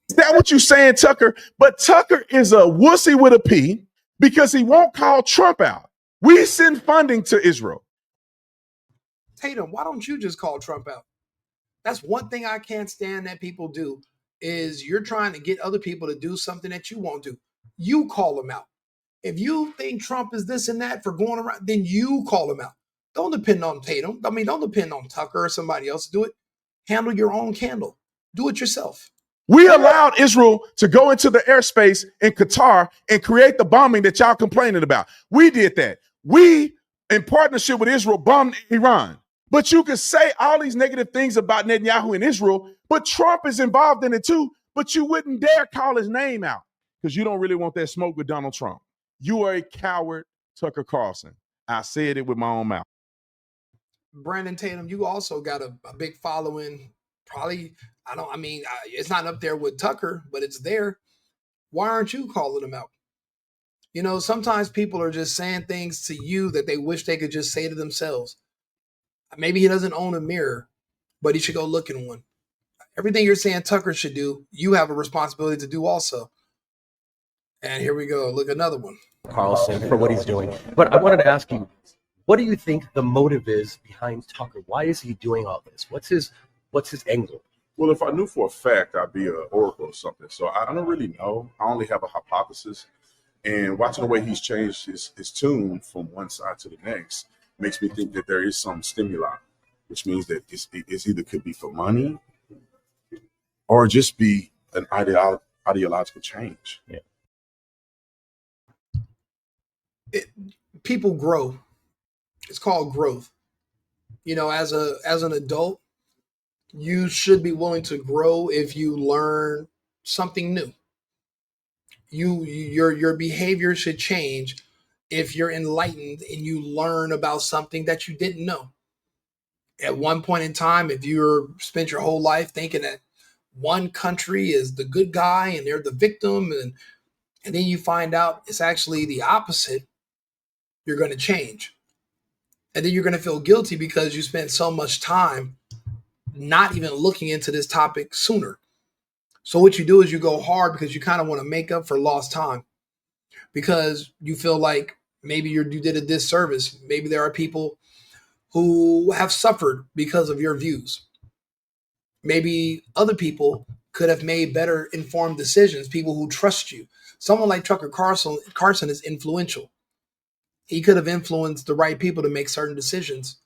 Is that what you're saying, Tucker? But Tucker is a wussy with a P because he won't call Trump out. We send funding to Israel. Tatum, why don't you just call Trump out? That's one thing I can't stand that people do, is you're trying to get other people to do something that you won't do. You call them out. If you think Trump is this and that for going around, then you call him out. Don't depend on Tatum. I mean, don't depend on Tucker or somebody else to do it. Handle your own candle. Do it yourself. We allowed Israel to go into the airspace in Qatar and create the bombing that y'all complaining about. We did that. We, in partnership with Israel, bombed Iran. But you could say all these negative things about Netanyahu and Israel, but Trump is involved in it too. But you wouldn't dare call his name out because you don't really want that smoke with Donald Trump. You are a coward, Tucker Carlson. I said it with my own mouth. Brandon Tatum, you also got a big following. Probably, it's not up there with Tucker, but it's there. Why aren't you calling him out? You know, sometimes people are just saying things to you that they wish they could just say to themselves. Maybe he doesn't own a mirror, but he should go look in one. Everything you're saying Tucker should do, you have a responsibility to do also. And here we go. Look, another one. Carlson for what he's doing. But I wanted to ask you, what do you think the motive is behind Tucker? Why is he doing all this? What's his angle? Well, if I knew for a fact, I'd be an oracle or something. So I don't really know. I only have a hypothesis. And watching the way he's changed his tune from one side to the next makes me think that there is some stimuli, which means that it's either could be for money or just be an ideological change. Yeah. People grow. It's called growth. You know, as an adult, you should be willing to grow if you learn something new. Your behavior should change if you're enlightened and you learn about something that you didn't know. At one point in time, if you're spent your whole life thinking that one country is the good guy and they're the victim, and then you find out it's actually the opposite, you're going to change. And then you're going to feel guilty because you spent so much time not even looking into this topic sooner. So what you do is you go hard because you kind of want to make up for lost time, because you feel like maybe you did a disservice. Maybe there are people who have suffered because of your views. Maybe other people could have made better informed decisions, people who trust you. Someone like Tucker Carlson is influential. He could have influenced the right people to make certain decisions.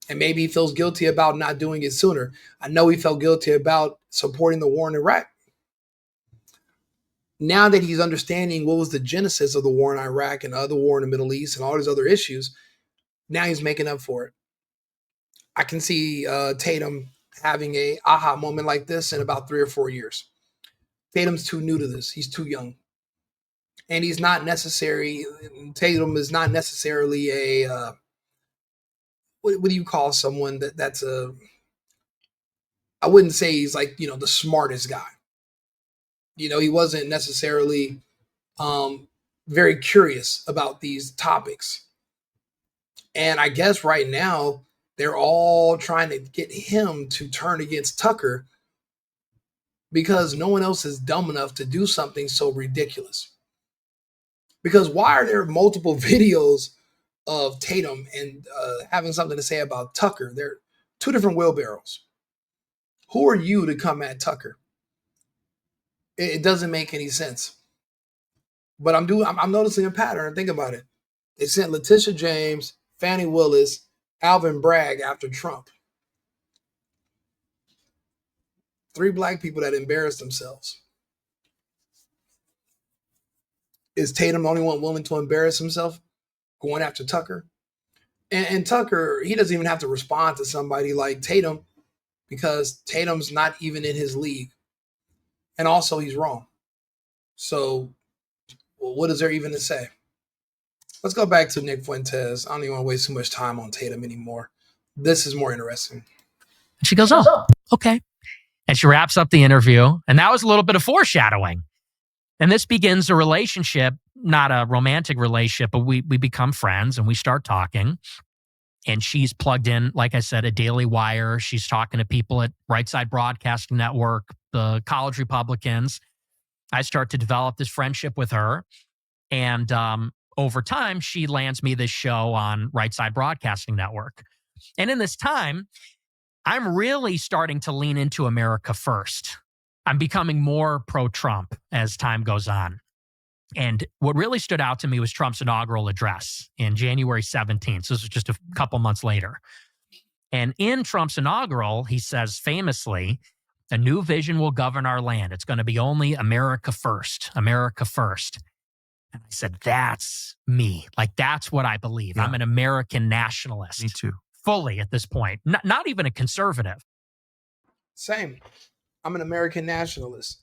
And maybe he feels guilty about not doing it sooner. I know he felt guilty about supporting the war in Iraq. Now that he's understanding what was the genesis of the war in Iraq and other war in the Middle East and all these other issues, now he's making up for it. I can see Tatum having a aha moment like this in about 3 or 4 years. Tatum's too new to this. He's too young. And Tatum is not necessarily a, what do you call someone that's I wouldn't say he's like, the smartest guy. He wasn't necessarily very curious about these topics. And I guess right now they're all trying to get him to turn against Tucker because no one else is dumb enough to do something so ridiculous. Because why are there multiple videos of Tatum and having something to say about Tucker? They're two different wheelbarrows. Who are you to come at Tucker? It doesn't make any sense. But I'm noticing a pattern. Think about it. They sent Letitia James, Fannie Willis, Alvin Bragg after Trump. 3 black people that embarrassed themselves. Is Tatum the only one willing to embarrass himself going after Tucker? And Tucker, he doesn't even have to respond to somebody like Tatum because Tatum's not even in his league. And also he's wrong. So what is there even to say? Let's go back to Nick Fuentes. I don't even want to waste too much time on Tatum anymore. This is more interesting. And she goes, oh, okay. And she wraps up the interview. And that was a little bit of foreshadowing. And this begins a relationship, not a romantic relationship, but we become friends and we start talking. And she's plugged in, like I said, a Daily Wire. She's talking to people at Right Side Broadcasting Network, the college Republicans. I start to develop this friendship with her. And over time, she lands me this show on Right Side Broadcasting Network. And in this time, I'm really starting to lean into America first. I'm becoming more pro-Trump as time goes on. And what really stood out to me was Trump's inaugural address in January 17th. So this was just a couple months later. And in Trump's inaugural, he says famously, a new vision will govern our land. It's going to be only America first, America first. And I said, that's me. Like, that's what I believe. Yeah. I'm an American nationalist. Me too. Fully at this point. Not even a conservative. Same. I'm an American nationalist.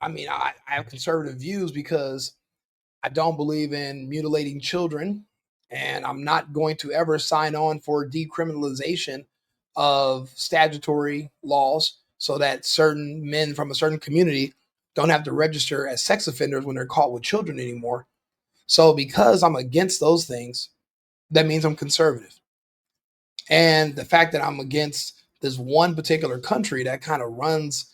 I mean, I have conservative views because I don't believe in mutilating children, and I'm not going to ever sign on for decriminalization of statutory laws so that certain men from a certain community don't have to register as sex offenders when they're caught with children anymore. So because I'm against those things, that means I'm conservative. And the fact that I'm against this one particular country that kind of runs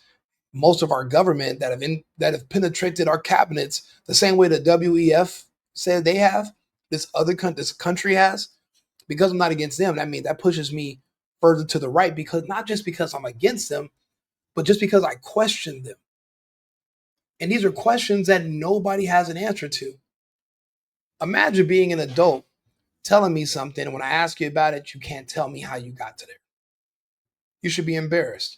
most of our government, that have penetrated our cabinets the same way the WEF said they have, this country has, because I'm not against them, that means that pushes me further to the right, because not just because I'm against them, but just because I question them. And these are questions that nobody has an answer to. Imagine being an adult telling me something, and when I ask you about it, you can't tell me how you got to there. You should be embarrassed.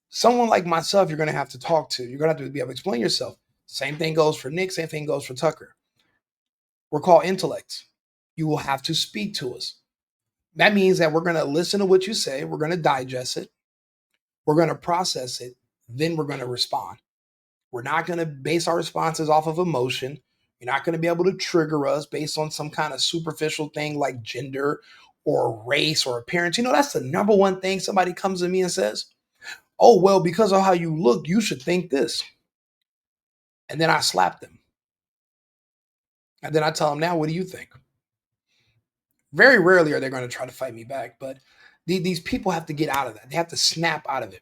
Someone like myself, you're going to have to talk to. You're going to have to be able to explain yourself. Same thing goes for Nick. Same thing goes for Tucker. We're called intellects. You will have to speak to us. That means that we're going to listen to what you say. We're going to digest it. We're going to process it. Then we're going to respond. We're not going to base our responses off of emotion. You're not going to be able to trigger us based on some kind of superficial thing like gender or race or appearance. You know, that's the number one thing somebody comes to me and says. Oh, well, because of how you look, you should think this. And then I slap them. And then I tell them, now, what do you think? Very rarely are they going to try to fight me back, but these people have to get out of that. They have to snap out of it.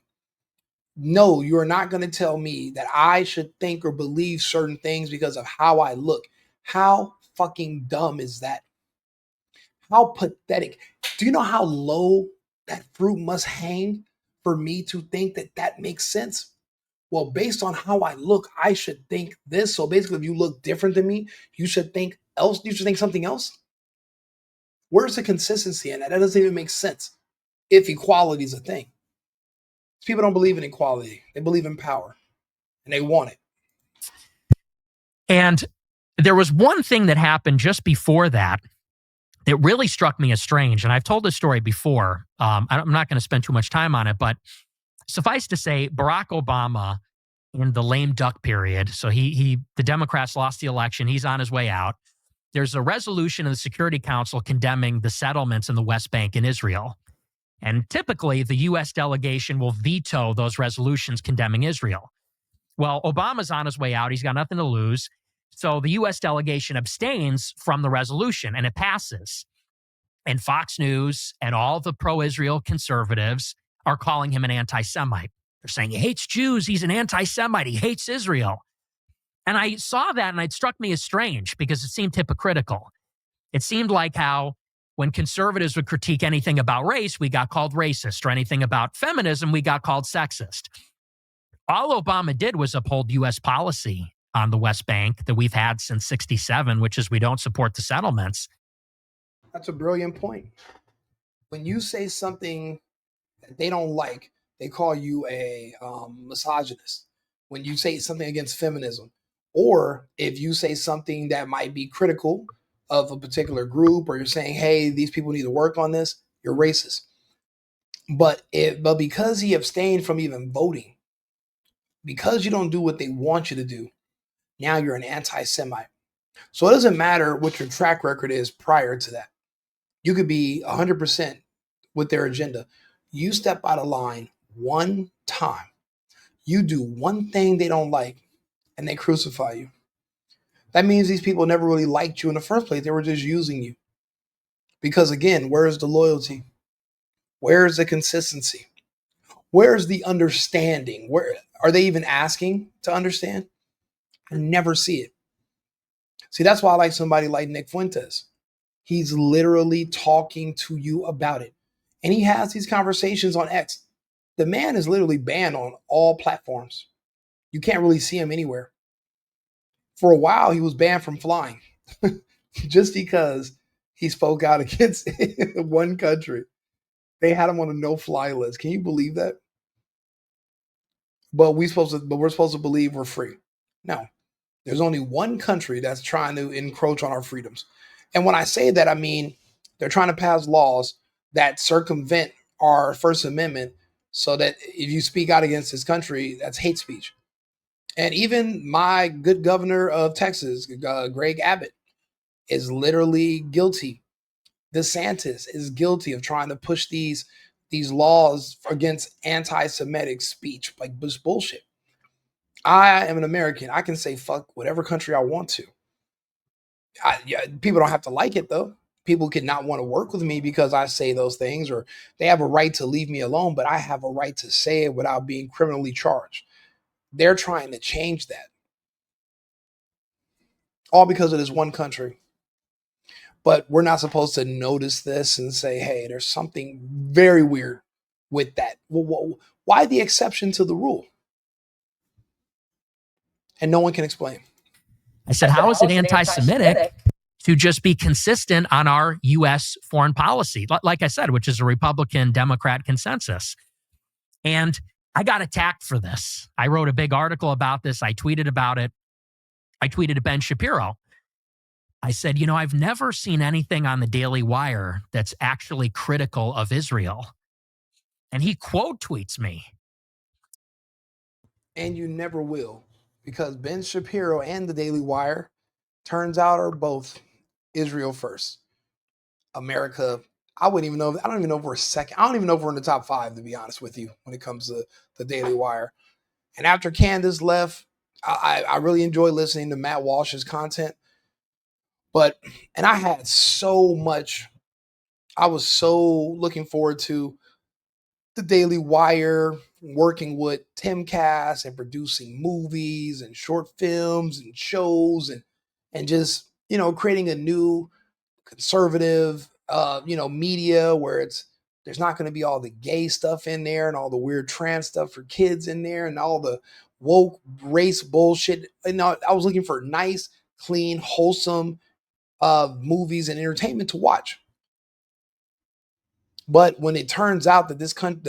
No, you're not going to tell me that I should think or believe certain things because of how I look. How fucking dumb is that? How pathetic. Do you know how low that fruit must hang for me to think that that makes sense? Well, based on how I look, I should think this. So basically, if you look different than me, you should think else. You should think something else. Where's the consistency in that? That doesn't even make sense if equality is a thing. People don't believe in equality. They believe in power, and they want it. And there was one thing that happened just before that that really struck me as strange. And I've told this story before. I'm not going to spend too much time on it, but suffice to say, Barack Obama in the lame duck period, so the Democrats lost the election. He's on his way out. There's a resolution in the Security Council condemning the settlements in the West Bank in Israel. And typically, the U.S. delegation will veto those resolutions condemning Israel. Well, Obama's on his way out. He's got nothing to lose. So the U.S. delegation abstains from the resolution, and it passes. And Fox News and all the pro-Israel conservatives are calling him an anti-Semite. They're saying he hates Jews. He's an anti-Semite. He hates Israel. And I saw that, and it struck me as strange because it seemed hypocritical. It seemed like how when conservatives would critique anything about race, we got called racist, or anything about feminism, we got called sexist. All Obama did was uphold U.S. policy on the West Bank that we've had since '67, which is we don't support the settlements. That's a brilliant point. When you say something that they don't like, they call you a misogynist. When you say something against feminism, or if you say something that might be critical of a particular group, or you're saying, hey, these people need to work on this, you're racist. But because he abstained from even voting, because you don't do what they want you to do, now you're an anti-Semite. So it doesn't matter what your track record is prior to that. You could be 100% with their agenda. You step out of line one time, you do one thing they don't like, and they crucify you. That means these people never really liked you in the first place. They were just using you. Because again, where's the loyalty? Where's the consistency? Where's the understanding? Where are they even asking to understand? I never see it. See, that's why I like somebody like Nick Fuentes. He's literally talking to you about it. And he has these conversations on X. The man is literally banned on all platforms. You can't really see him anywhere. For a while, he was banned from flying just because he spoke out against one country. They had him on a no-fly list. Can you believe that? But we're supposed to believe we're free. No, there's only one country that's trying to encroach on our freedoms. And when I say that, I mean they're trying to pass laws that circumvent our First Amendment so that if you speak out against this country, that's hate speech. And even my good governor of Texas, Greg Abbott, is literally guilty. DeSantis is guilty of trying to push these laws against anti-Semitic speech, like this bullshit. I am an American. I can say fuck whatever country I want to. People don't have to like it, though. People could not want to work with me because I say those things, or they have a right to leave me alone, but I have a right to say it without being criminally charged. They're trying to change that. All because of this one country. But we're not supposed to notice this and say, hey, there's something very weird with that. Well, why the exception to the rule? And no one can explain. I said, how is it anti-Semitic to just be consistent on our U.S. foreign policy? Like I said, which is a Republican-Democrat consensus. And I got attacked for this. I wrote a big article about this. I tweeted about it. I tweeted to Ben Shapiro. I said, I've never seen anything on the Daily Wire that's actually critical of Israel. And he quote tweets me. And you never will, because Ben Shapiro and the Daily Wire, turns out, are both Israel first. America, I don't even know if we're second. I don't even know if we're in the top 5, to be honest with you, when it comes to the Daily Wire. And after Candace left, I really enjoy listening to Matt Walsh's content. And I had so much, I was so looking forward to the Daily Wire, working with Tim Cass and producing movies and short films and shows and just, creating a new conservative, media where there's not going to be all the gay stuff in there and all the weird trans stuff for kids in there and all the woke race bullshit. I was looking for nice, clean, wholesome movies and entertainment to watch. But when it turns out that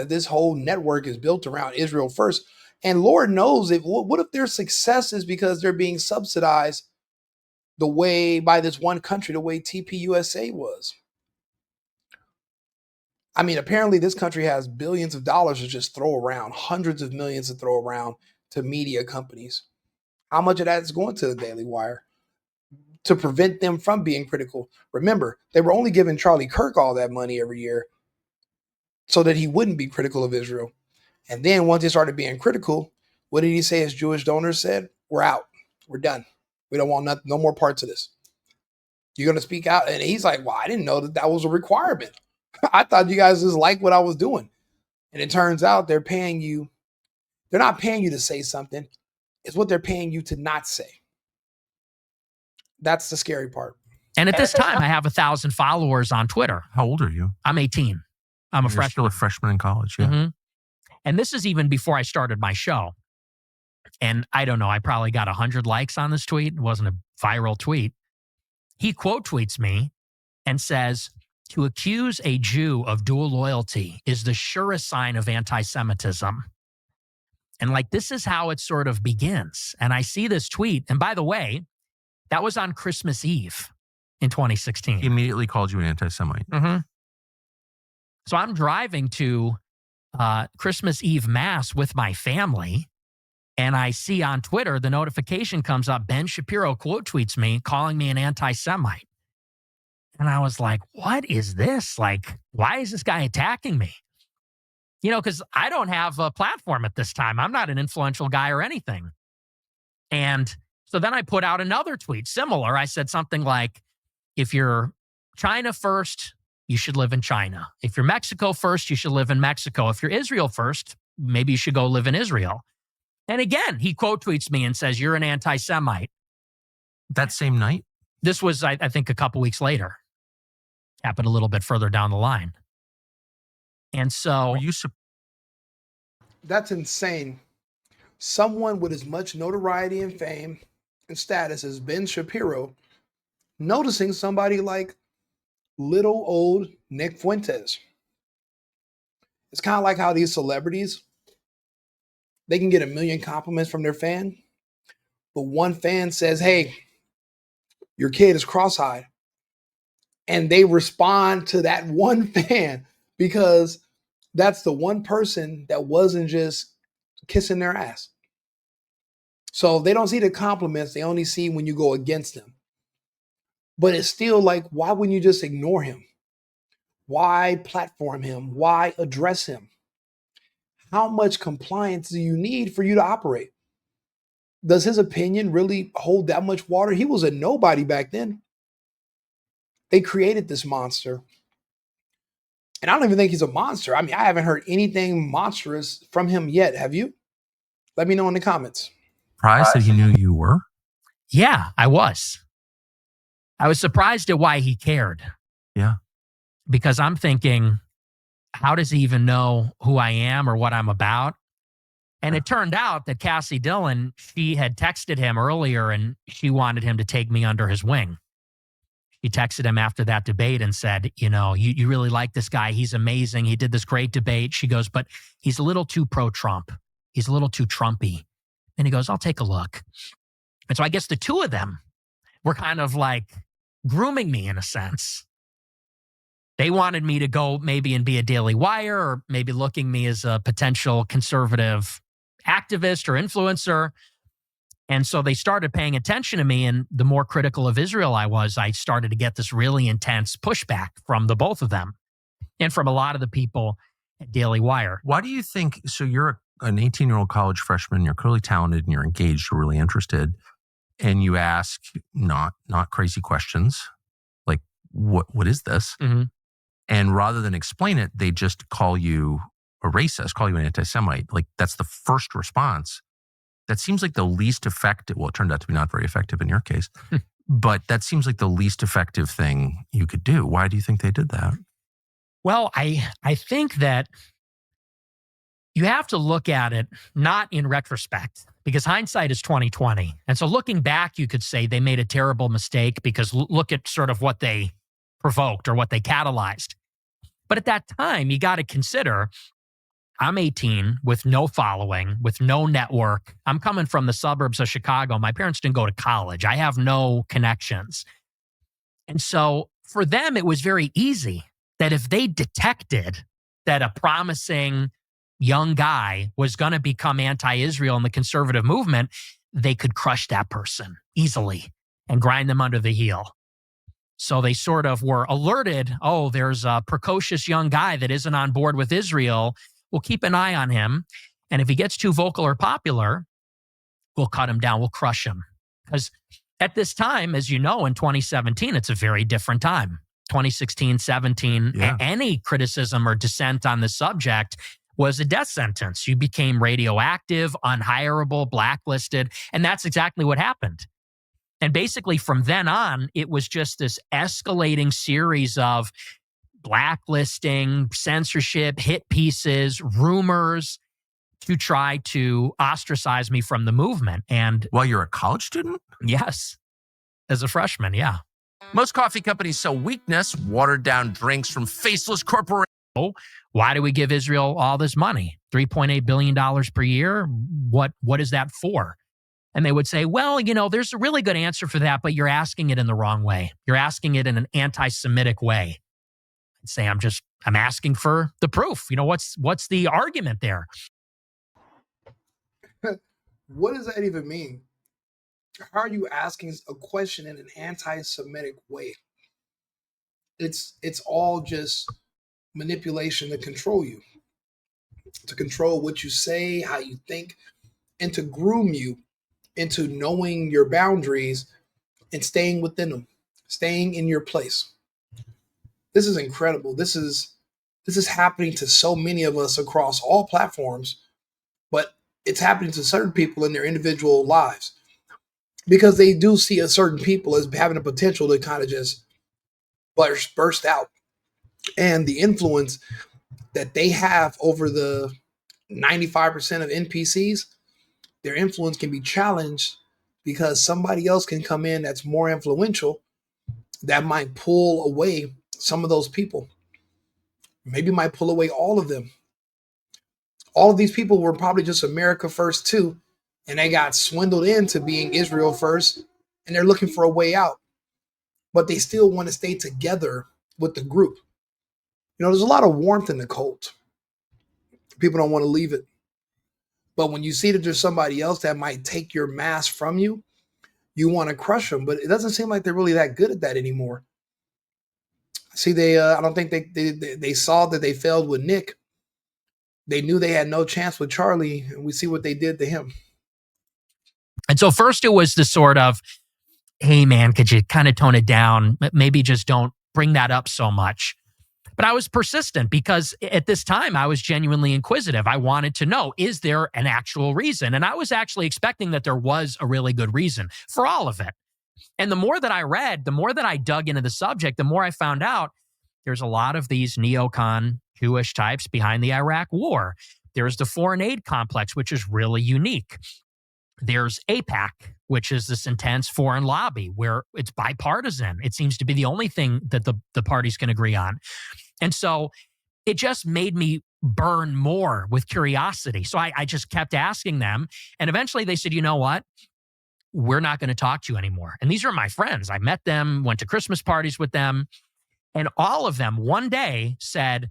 this whole network is built around Israel first, and Lord knows what if their success is because they're being subsidized by this one country, the way TPUSA was. I mean, apparently this country has billions of dollars to just throw around, hundreds of millions to throw around to media companies. How much of that is going to the Daily Wire to prevent them from being critical? Remember, they were only giving Charlie Kirk all that money every year so that he wouldn't be critical of Israel. And then once they started being critical, what did he say his Jewish donors said? We're out. We're done. We don't want no more parts of this. You're going to speak out? And he's like, well, I didn't know that was a requirement. I thought you guys just liked what I was doing. And it turns out they're paying you. They're not paying you to say something. It's what they're paying you to not say. That's the scary part. And at this time, I have 1,000 followers on Twitter. How old are you? I'm 18. I'm a freshman. Still a freshman in college, yeah. Mm-hmm. And this is even before I started my show. And I don't know, I probably got 100 likes on this tweet. It wasn't a viral tweet. He quote tweets me and says, to accuse a Jew of dual loyalty is the surest sign of anti-Semitism. And this is how it sort of begins. And I see this tweet. And by the way, that was on Christmas Eve in 2016. He immediately called you an anti-Semite. Mm-hmm. So I'm driving to Christmas Eve Mass with my family, and I see on Twitter the notification comes up, Ben Shapiro quote tweets me, calling me an anti-Semite. And I was like, what is this? Like, why is this guy attacking me? You know, because I don't have a platform at this time. I'm not an influential guy or anything. And so then I put out another tweet similar. I said something like, if you're China first, you should live in China. If you're Mexico first, you should live in Mexico. If you're Israel first, maybe you should go live in Israel. And again, he quote tweets me and says, you're an anti-Semite. That same night? This was, I think, a couple weeks later. Happened a little bit further down the line. And so Were you That's insane. Someone with as much notoriety and fame and status as Ben Shapiro noticing somebody like little old Nick Fuentes. It's kind of like how these celebrities, they can get a million compliments from their fan, but one fan says, hey, your kid is cross-eyed. And they respond to that one fan because that's the one person that wasn't just kissing their ass. So they don't see the compliments. They only see when you go against them. But it's still like, why wouldn't you just ignore him? Why platform him? Why address him? How much compliance do you need for you to operate? Does his opinion really hold that much water? He was a nobody back then. They created this monster. And I don't even think he's a monster. I mean, I haven't heard anything monstrous from him yet. Have you? Let me know in the comments. surprised that he knew you were? yeah, I was. I was surprised at why he cared. Yeah. Because I'm thinking, how does he even know who I am or what I'm about? And it turned out that Cassie Dillon, she had texted him earlier and she wanted him to take me under his wing. She texted him after that debate and said, you know, you really like this guy. He's amazing. He did this great debate. She goes, but he's a little too pro-Trump. He's a little too Trumpy. And he goes, I'll take a look. And so I guess the two of them were kind of like grooming me in a sense. They wanted me to go maybe and be a Daily Wire or maybe looking me as a potential conservative activist or influencer. And so they started paying attention to me. And the more critical of Israel I was, I started to get this really intense pushback from the both of them and from a lot of the people at Daily Wire. Why do you think, so you're an 18-year-old college freshman, you're clearly talented and you're engaged, you're really interested, and you ask not crazy questions like, what is this? Mm-hmm. And rather than explain it, they just call you a racist, call you an anti-Semite. Like, that's the first response. That seems like the least effective. Well, it turned out to be not very effective in your case, but that seems like the least effective thing you could do. Why do you think they did that? Well, I think that you have to look at it not in retrospect because hindsight is 20/20. And so looking back, you could say they made a terrible mistake because look at sort of what they provoked or what they catalyzed. But at that time, you got to consider I'm 18 with no following, with no network. I'm coming from the suburbs of Chicago. My parents didn't go to college. I have no connections. And so for them, it was very easy that if they detected that a promising young guy was going to become anti-Israel in the conservative movement, they could crush that person easily and grind them under the heel. So they sort of were alerted, oh, there's a precocious young guy that isn't on board with Israel. We'll keep an eye on him. And if he gets too vocal or popular, we'll cut him down. We'll crush him. Because at this time, as you know, in 2017, it's a very different time. 2016, 17, Yeah. Any criticism or dissent on the subject was a death sentence. You became radioactive, unhireable, blacklisted. And that's exactly what happened. And basically from then on, it was just this escalating series of blacklisting, censorship, hit pieces, rumors to try to ostracize me from the movement. And While you're a college student? yes, as a freshman, yeah. Most coffee companies sell weakness, watered down drinks from faceless corporations. Why do we give Israel all this money? $3.8 billion per year? What is that for? And they would say, well, you know, there's a really good answer for that, but you're asking it in the wrong way. You're asking it in an anti-Semitic way. I'd say, I'm asking for the proof. You know, what's the argument there? What does that even mean? How are you asking a question in an anti-Semitic way? It's all just manipulation to control you, to control what you say, how you think, and to groom you into knowing your boundaries and staying within them, staying in your place. This is incredible. This is happening to so many of us across all platforms, but it's happening to certain people in their individual lives because they do see a certain people as having a potential to kind of just burst out. And the influence that they have over the 95% of NPCs, their influence can be challenged because somebody else can come in that's more influential that might pull away some of those people. Maybe might pull away all of them. All of these people were probably just America first too, and they got swindled into being Israel first, and they're looking for a way out. But they still want to stay together with the group. You know, there's a lot of warmth in the cult. People don't want to leave it. But when you see that there's somebody else that might take your mask from you, you want to crush them. But it doesn't seem like they're really that good at that anymore. See, I don't think they saw that they failed with Nick. They knew they had no chance with Charlie, and we see what they did to him. And so first it was the sort of, hey man, could you kind of tone it down? Maybe just don't bring that up so much. But I was persistent because at this time I was genuinely inquisitive. I wanted to know, is there an actual reason? And I was actually expecting that there was a really good reason for all of it. And the more that I read, the more that I dug into the subject, the more I found out there's a lot of these neocon Jewish types behind the Iraq war. There's the foreign aid complex, which is really unique. There's AIPAC, which is this intense foreign lobby where it's bipartisan. It seems to be the only thing that the parties can agree on. And so it just made me burn more with curiosity. So I just kept asking them. And eventually they said, you know what? We're not going to talk to you anymore. And these are my friends. I met them, went to Christmas parties with them. And all of them one day said,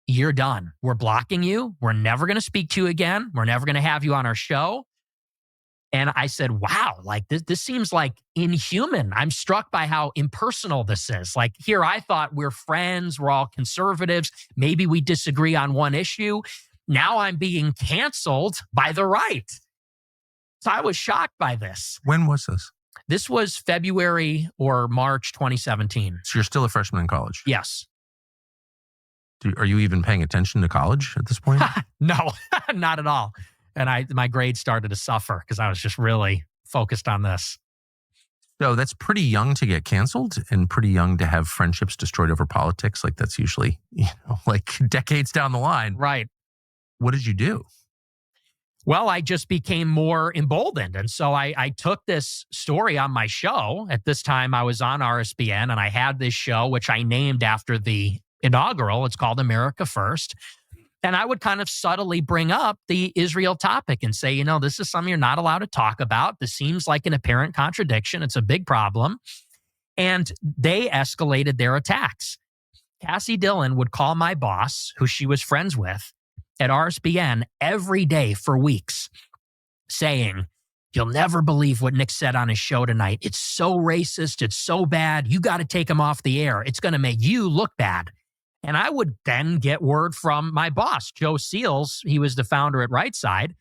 you're done. We're blocking you. We're never going to speak to you again. We're never going to have you on our show. And I said, wow, like this seems like inhuman. I'm struck by how impersonal this is. Like here, I thought we're friends. We're all conservatives. Maybe we disagree on one issue. Now I'm being canceled by the right. So I was shocked by this. When was this? This was February or March 2017. So you're still a freshman in college? Yes. Are you even paying attention to college at this point? No, not at all. And my grades started to suffer because I was just really focused on this. So that's pretty young to get canceled and pretty young to have friendships destroyed over politics. Like that's usually, like decades down the line. Right. What did you do? Well, I just became more emboldened. And so I took this story on my show. At this time, I was on RSBN and I had this show, which I named after the inaugural. It's called America First. And I would kind of subtly bring up the Israel topic and say, this is something you're not allowed to talk about. This seems like an apparent contradiction. It's a big problem. And they escalated their attacks. Cassie Dillon would call my boss, who she was friends with, at RSBN every day for weeks, saying, you'll never believe what Nick said on his show tonight. It's so racist. It's so bad. You got to take him off the air. It's going to make you look bad. And I would then get word from my boss, Joe Seals. He was the founder at Right Side.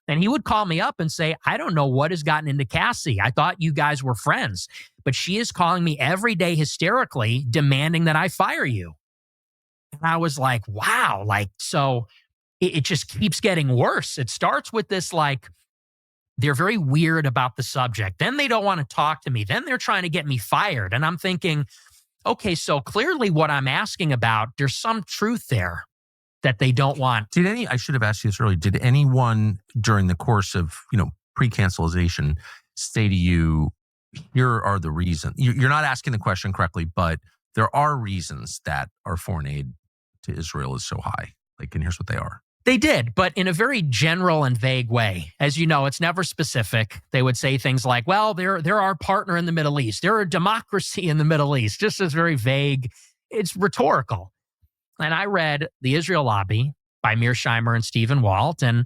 And he would call me up and say, I don't know what has gotten into Cassie. I thought you guys were friends, but she is calling me every day hysterically, demanding that I fire you. And I was like, wow. So it just keeps getting worse. It starts with this, they're very weird about the subject. Then they don't want to talk to me. Then they're trying to get me fired. And I'm thinking, okay, so clearly what I'm asking about, there's some truth there that they don't want. I should have asked you this earlier, did anyone during the course of, pre-cancelization say to you, here are the reasons? You're not asking the question correctly, but there are reasons that our foreign aid to Israel is so high. And here's what they are. They did, but in a very general and vague way. As you know, it's never specific. They would say things like, well, they're our partner in the Middle East. They're a democracy in the Middle East. Just as very vague. It's rhetorical. And I read The Israel Lobby by Mearsheimer and Stephen Walt, and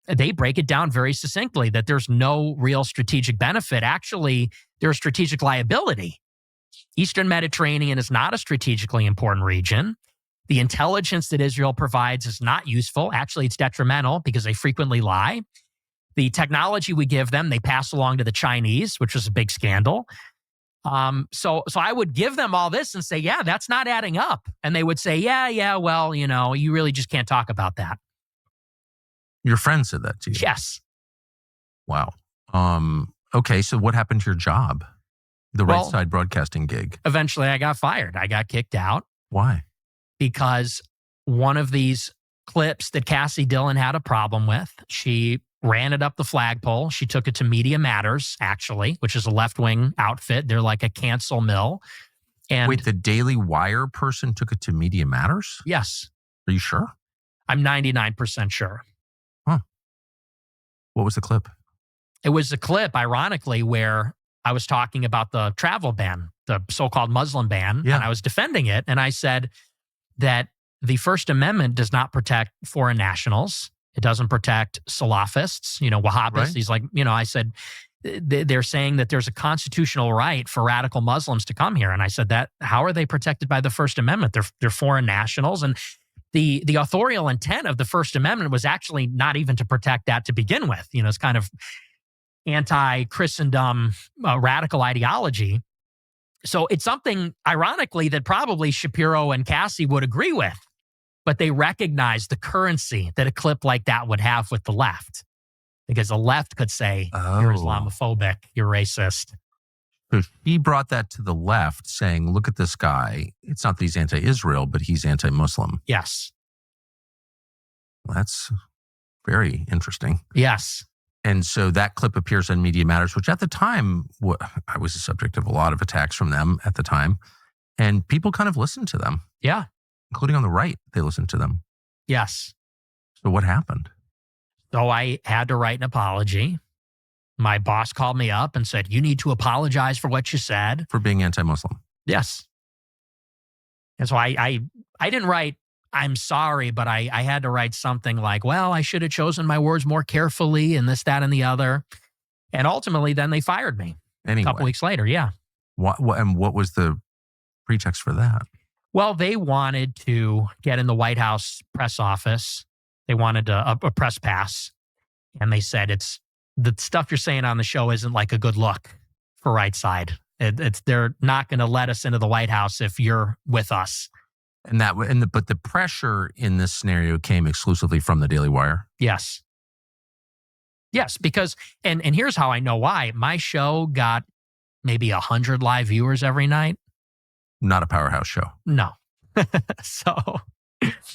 they break it down very succinctly that there's no real strategic benefit. Actually, there's strategic liability. Eastern Mediterranean is not a strategically important region. The intelligence that Israel provides is not useful. Actually, it's detrimental because they frequently lie. The technology we give them, they pass along to the Chinese, which was a big scandal. So I would give them all this and say, yeah, that's not adding up. And they would say, yeah, well, you really just can't talk about that. Your friend said that to you? Yes. Wow. Okay, so what happened to your job? The Right Side Broadcasting gig? Eventually I got fired. I got kicked out. Why? Because one of these clips that Cassie Dillon had a problem with, she ran it up the flagpole. She took it to Media Matters, actually, which is a left-wing outfit. They're like a cancel mill. And wait, the Daily Wire person took it to Media Matters? Yes. Are you sure? I'm 99% sure. Huh. What was the clip? It was a clip, ironically, where I was talking about the travel ban, the so-called Muslim ban, and I was defending it. And I said that the First Amendment does not protect foreign nationals. It doesn't protect Salafists, Wahhabis. Right. He's like, I said, they're saying that there's a constitutional right for radical Muslims to come here. And I said that, how are they protected by the First Amendment? They're foreign nationals. And the authorial intent of the First Amendment was actually not even to protect that to begin with. It's kind of anti-Christendom radical ideology. So it's something, ironically, that probably Shapiro and Cassie would agree with. But they recognize the currency that a clip like that would have with the left. Because the left could say, you're Islamophobic, you're racist. So she brought that to the left, saying, look at this guy. It's not that he's anti-Israel, but he's anti-Muslim. Yes. Well, that's very interesting. Yes. And so that clip appears on Media Matters, which at the time, I was the subject of a lot of attacks from them at the time. And people kind of listened to them. Yeah. Including on the right, they listened to them. Yes. So what happened? So I had to write an apology. My boss called me up and said, you need to apologize for what you said. For being anti-Muslim. Yes. And so I didn't write, I'm sorry, but I had to write something like, well, I should have chosen my words more carefully and this, that, and the other. And ultimately, then they fired me anyway. A couple weeks later. Yeah. And what was the pretext for that? Well, they wanted to get in the White House press office. They wanted a press pass. And they said, it's the stuff you're saying on the show isn't like a good look for Right Side. They're not going to let us into the White House if you're with us. But the pressure in this scenario came exclusively from the Daily Wire. Yes. Yes, because, and here's how I know why. My show got maybe 100 live viewers every night. Not a powerhouse show. No. So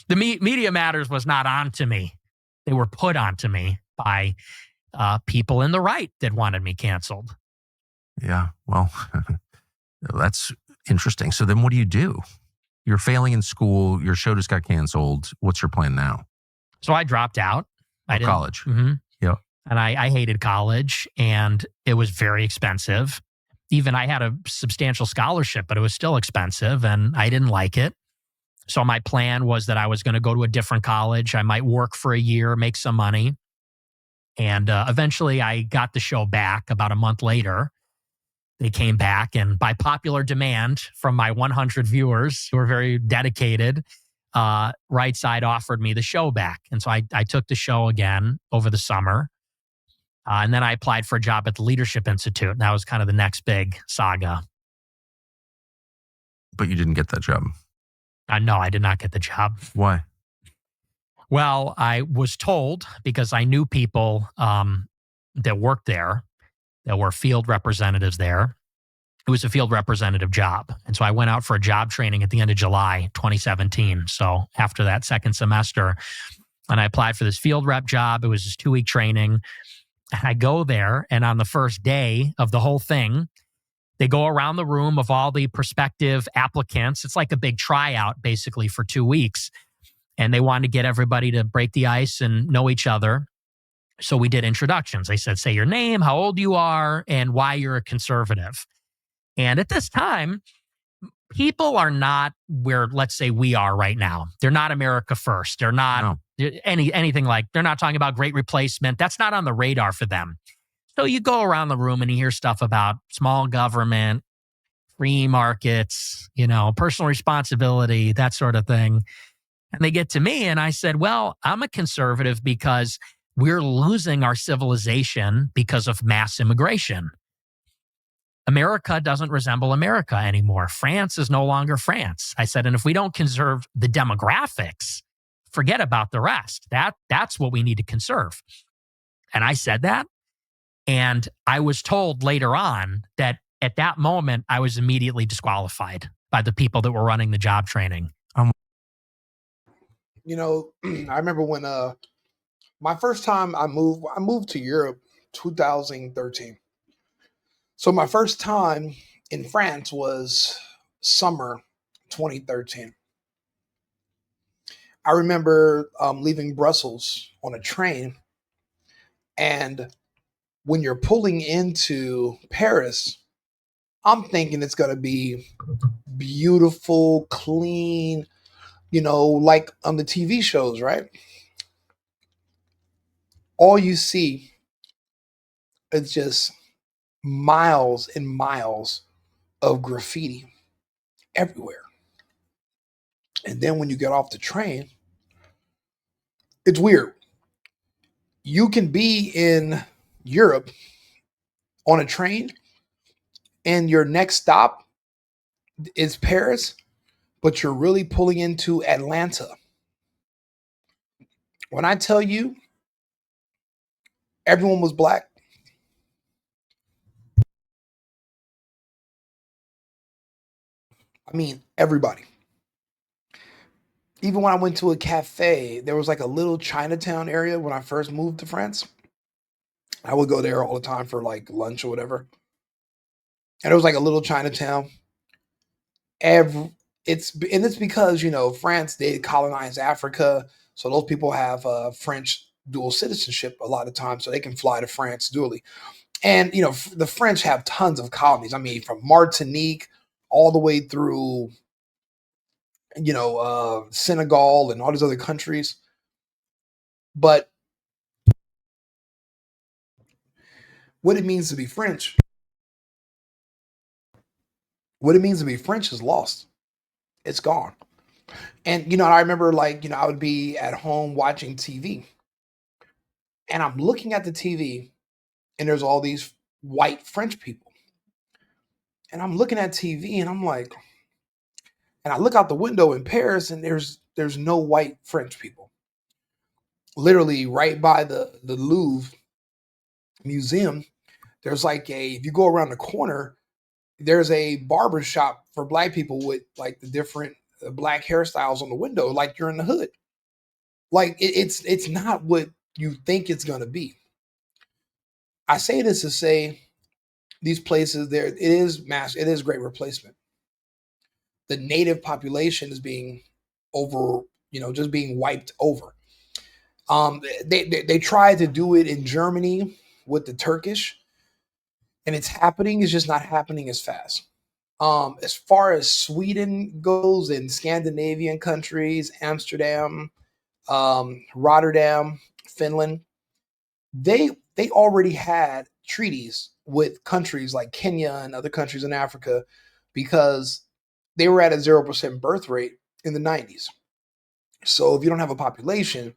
the Media Matters was not on to me. They were put onto me by people in the right that wanted me canceled. Yeah, well, that's interesting. So then what do? You're failing in school. Your show just got canceled. What's your plan now? So I dropped out. College. Mm-hmm. Yeah. And I hated college, and it was very expensive. Even I had a substantial scholarship, but it was still expensive, and I didn't like it. So my plan was that I was going to go to a different college. I might work for a year, make some money. And eventually I got the show back about a month later. They came back, and by popular demand from my 100 viewers who were very dedicated, Right Side offered me the show back. And so I took the show again over the summer. And then I applied for a job at the Leadership Institute. And that was kind of the next big saga. But you didn't get that job. No, I did not get the job. Why? Well, I was told, because I knew people that worked there, that were field representatives there. It was a field representative job. And so I went out for a job training at the end of July 2017. So after that second semester, and I applied for this field rep job. It was this 2-week training. And I go there, and on the first day of the whole thing, they go around the room of all the prospective applicants. It's like a big tryout, basically, for 2 weeks. And they wanted to get everybody to break the ice and know each other. So we did introductions. They said, say your name, how old you are, and why you're a conservative. And at this time, people are not where, let's say, we are right now. They're not America first. They're not anything like, they're not talking about great replacement. That's not on the radar for them. So you go around the room and you hear stuff about small government, free markets, personal responsibility, that sort of thing. And they get to me and I said, well, I'm a conservative because we're losing our civilization because of mass immigration. America doesn't resemble America anymore. France is no longer France. I said, and if we don't conserve the demographics, forget about the rest. That's what we need to conserve. And I said that. And I was told later on that at that moment, I was immediately disqualified by the people that were running the job training. I remember when my first time I moved to Europe 2013. So my first time in France was summer 2013. I remember leaving Brussels on a train, and when you're pulling into Paris, I'm thinking it's going to be beautiful, clean, like on the TV shows, right? All you see is just miles and miles of graffiti everywhere. And then when you get off the train, it's weird. You can be in Europe on a train and your next stop is Paris, but you're really pulling into Atlanta. When I tell you everyone was black, I mean everybody. Even when I went to a cafe, there was like a little Chinatown area when I first moved to France. I would go there all the time for like lunch or whatever. And it was like a little Chinatown. It's because, France, they colonized Africa. So those people have French dual citizenship a lot of times, so they can fly to France dually. And, the French have tons of colonies. I mean, from Martinique all the way through, Senegal and all these other countries. But what it means to be French is lost. It's gone. And, I remember I would be at home watching TV and I'm looking at the TV and there's all these white French people. And I'm looking at TV and I'm like, and I look out the window in Paris and there's no white French people. Literally right by the Louvre Museum, there's if you go around the corner, there's a barber shop for black people with like the different black hairstyles on the window, like you're in the hood. Like it's not what you think it's going to be. I say this to say these places it is great replacement. The native population is being just being wiped over. They tried to do it in Germany with the Turkish, and it's happening. It's just not happening as fast. As far as Sweden goes and Scandinavian countries, Amsterdam, Rotterdam, Finland, they already had treaties with countries like Kenya and other countries in Africa because they were at a 0% birth rate in the 90s. So if you don't have a population,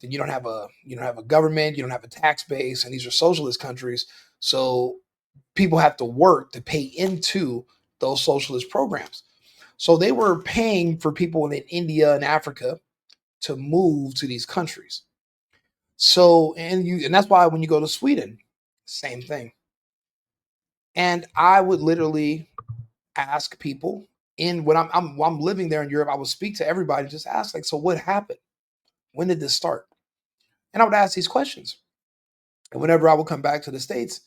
then you don't have a government, you don't have a tax base, and these are socialist countries. So people have to work to pay into those socialist programs. So they were paying for people in India and Africa to move to these countries. So and that's why when you go to Sweden, same thing. And I would literally ask people when I'm living there in Europe, I would speak to everybody, just ask so what happened? When did this start? And I would ask these questions. And whenever I would come back to the States,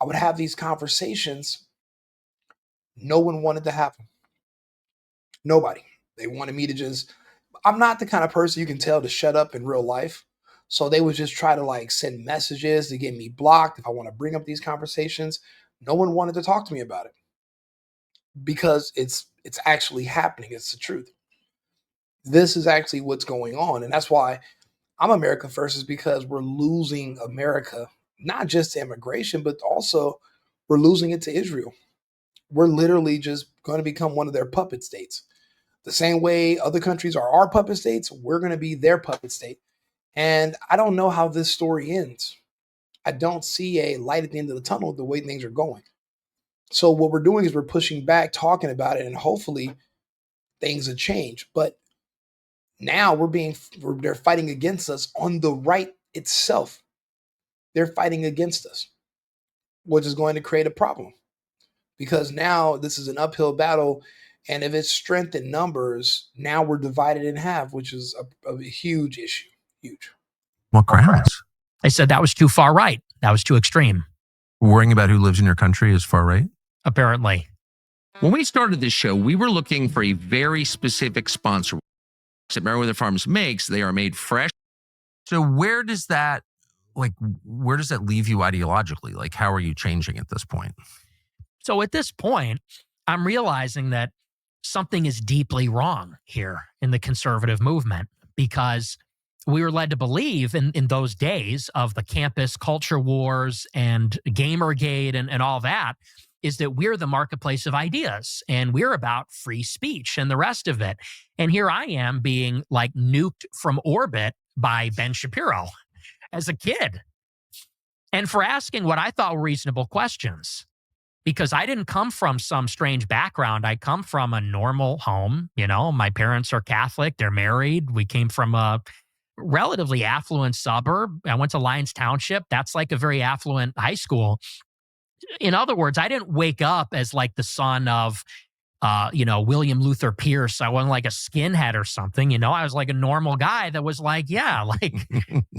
I would have these conversations. No one wanted to have them. Nobody. They wanted me to I'm not the kind of person you can tell to shut up in real life. So they would just try to send messages to get me blocked if I want to bring up these conversations. No one wanted to talk to me about it because it's actually happening. It's the truth. This is actually what's going on. And that's why I'm America First, is because we're losing America, not just to immigration, but also we're losing it to Israel. we're literally just going to become one of their puppet states. The same way other countries are our puppet states, we're going to be their puppet state. And I don't know how this story ends. I don't see a light at the end of the tunnel the way things are going. So what we're doing is we're pushing back, talking about it, and hopefully things will change. But now they're fighting against us on the right itself. They're fighting against us, which is going to create a problem because now this is an uphill battle. And if it's strength in numbers, now we're divided in half, which is a huge issue. Huge. What grounds? They said that was too far right. That was too extreme. Worrying about who lives in your country is far right? Apparently. When we started this show, we were looking for a very specific sponsor that Meriwether Farms makes. They are made fresh. So where does that leave you ideologically? Like, how are you changing at this point? So at this point, I'm realizing that something is deeply wrong here in the conservative movement because we were led to believe in those days of the campus culture wars and Gamergate and all that is that we're the marketplace of ideas and we're about free speech and the rest of it. And here I am being like nuked from orbit by Ben Shapiro as a kid. And for asking what I thought were reasonable questions, because I didn't come from some strange background. I come from a normal home. You know, my parents are Catholic. They're married. We came from a relatively affluent suburb. I went to Lyons Township. That's like a very affluent high school. In other words, I didn't wake up as like the son of, William Luther Pierce. I wasn't like a skinhead or something. You know, I was like a normal guy that was like, yeah, like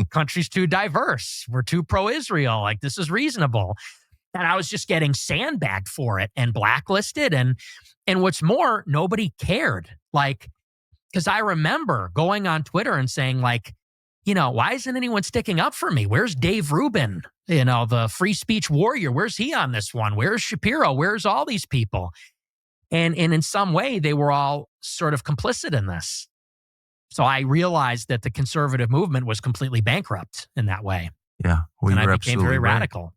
country's too diverse. We're too pro-Israel. Like this is reasonable. And I was just getting sandbagged for it and blacklisted. And what's more, nobody cared. Like, because I remember going on Twitter and saying like, why isn't anyone sticking up for me? Where's Dave Rubin? The free speech warrior. Where's he on this one? Where's Shapiro? Where's all these people? And in some way, they were all sort of complicit in this. So I realized that the conservative movement was completely bankrupt in that way. Yeah. Well, and I became very radical.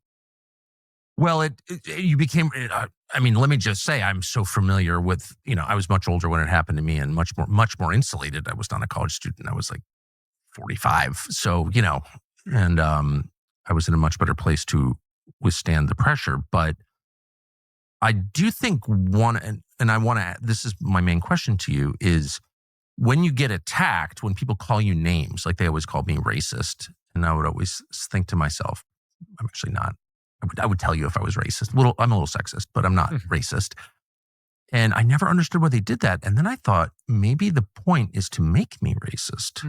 Well, you became, let me just say, I'm so familiar with, I was much older when it happened to me and much more insulated. I was not a college student. I was like 45. So, and I was in a much better place to withstand the pressure. But I do think this is my main question to you is when you get attacked, when people call you names, like they always called me racist. And I would always think to myself, I'm actually not. I would tell you if I was racist. I'm a little sexist, but I'm not racist. And I never understood why they did that. And then I thought maybe the point is to make me racist.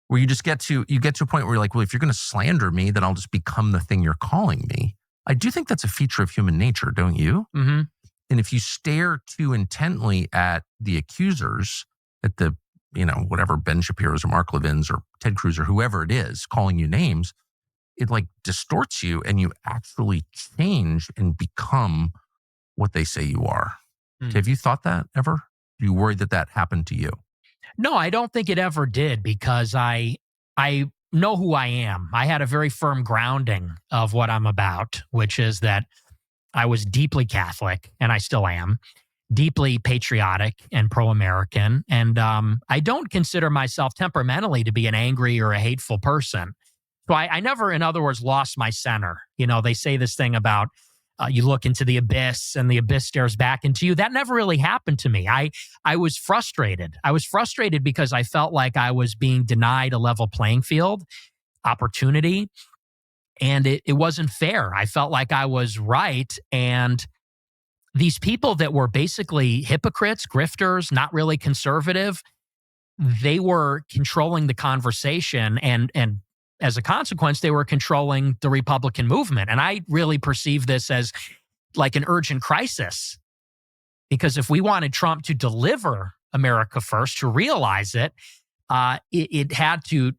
Where you just get to a point where you're like, well, if you're going to slander me, then I'll just become the thing you're calling me. I do think that's a feature of human nature, don't you? Mm-hmm. And if you stare too intently at the accusers, at the, whatever Ben Shapiro's or Mark Levin's or Ted Cruz or whoever it is calling you names, it like distorts you and you actually change and become what they say you are. Have you thought that ever? Are you worried that happened to you? No, I don't think it ever did because I know who I am. I had a very firm grounding of what I'm about, which is that I was deeply Catholic, and I still am, deeply patriotic and pro-American. And I don't consider myself temperamentally to be an angry or a hateful person. So I never, in other words, lost my center. They say this thing about you look into the abyss and the abyss stares back into you. That never really happened to me. I was frustrated. I was frustrated because I felt like I was being denied a level playing field, opportunity, and it wasn't fair. I felt like I was right. And these people that were basically hypocrites, grifters, not really conservative, they were controlling the conversation and as a consequence, they were controlling the Republican movement. And I really perceive this as like an urgent crisis. Because if we wanted Trump to deliver America first, to realize it, the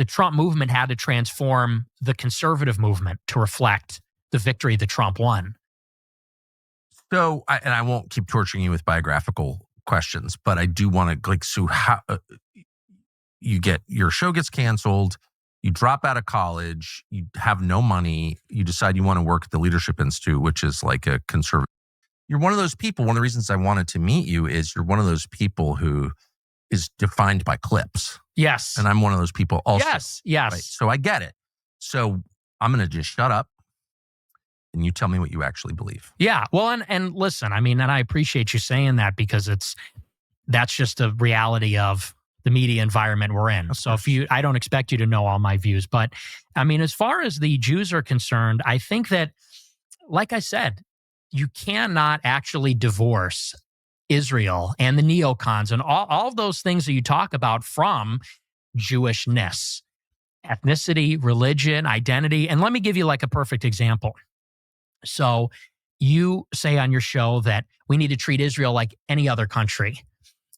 Trump movement had to transform the conservative movement to reflect the victory that Trump won. So, I won't keep torturing you with biographical questions, but I do want to so how your show gets canceled. You drop out of college, you have no money, you decide you want to work at the Leadership Institute, which is like a conservative. You're one of those people. One of the reasons I wanted to meet you is you're one of those people who is defined by clips. Yes. And I'm one of those people also. Yes. Right? So I get it. So I'm going to just shut up and you tell me what you actually believe. Yeah. Well, and listen, I mean, and I appreciate you saying that because that's just a reality of the media environment we're in. So I don't expect you to know all my views, but I mean, as far as the Jews are concerned, I think that, like I said, you cannot actually divorce Israel and the neocons and all of those things that you talk about from Jewishness, ethnicity, religion, identity. And let me give you like a perfect example. So you say on your show that we need to treat Israel like any other country.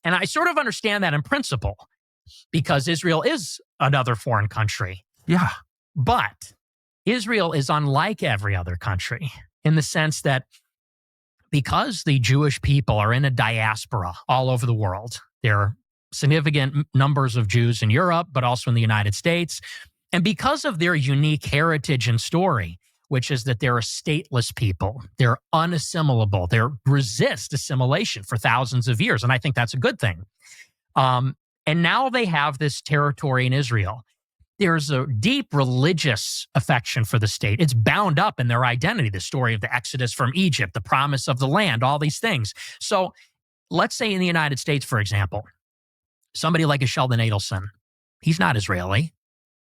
And I sort of understand that in principle because Israel is another foreign country. Yeah. But Israel is unlike every other country in the sense that because the Jewish people are in a diaspora all over the world, there are significant numbers of Jews in Europe, but also in the United States. And because of their unique heritage and story, which is that they're a stateless people, they're unassimilable, they resist assimilation for thousands of years. And I think that's a good thing. And now they have this territory in Israel. There's a deep religious affection for the state. It's bound up in their identity, the story of the Exodus from Egypt, the promise of the land, all these things. So let's say in the United States, for example, somebody like a Sheldon Adelson, he's not Israeli.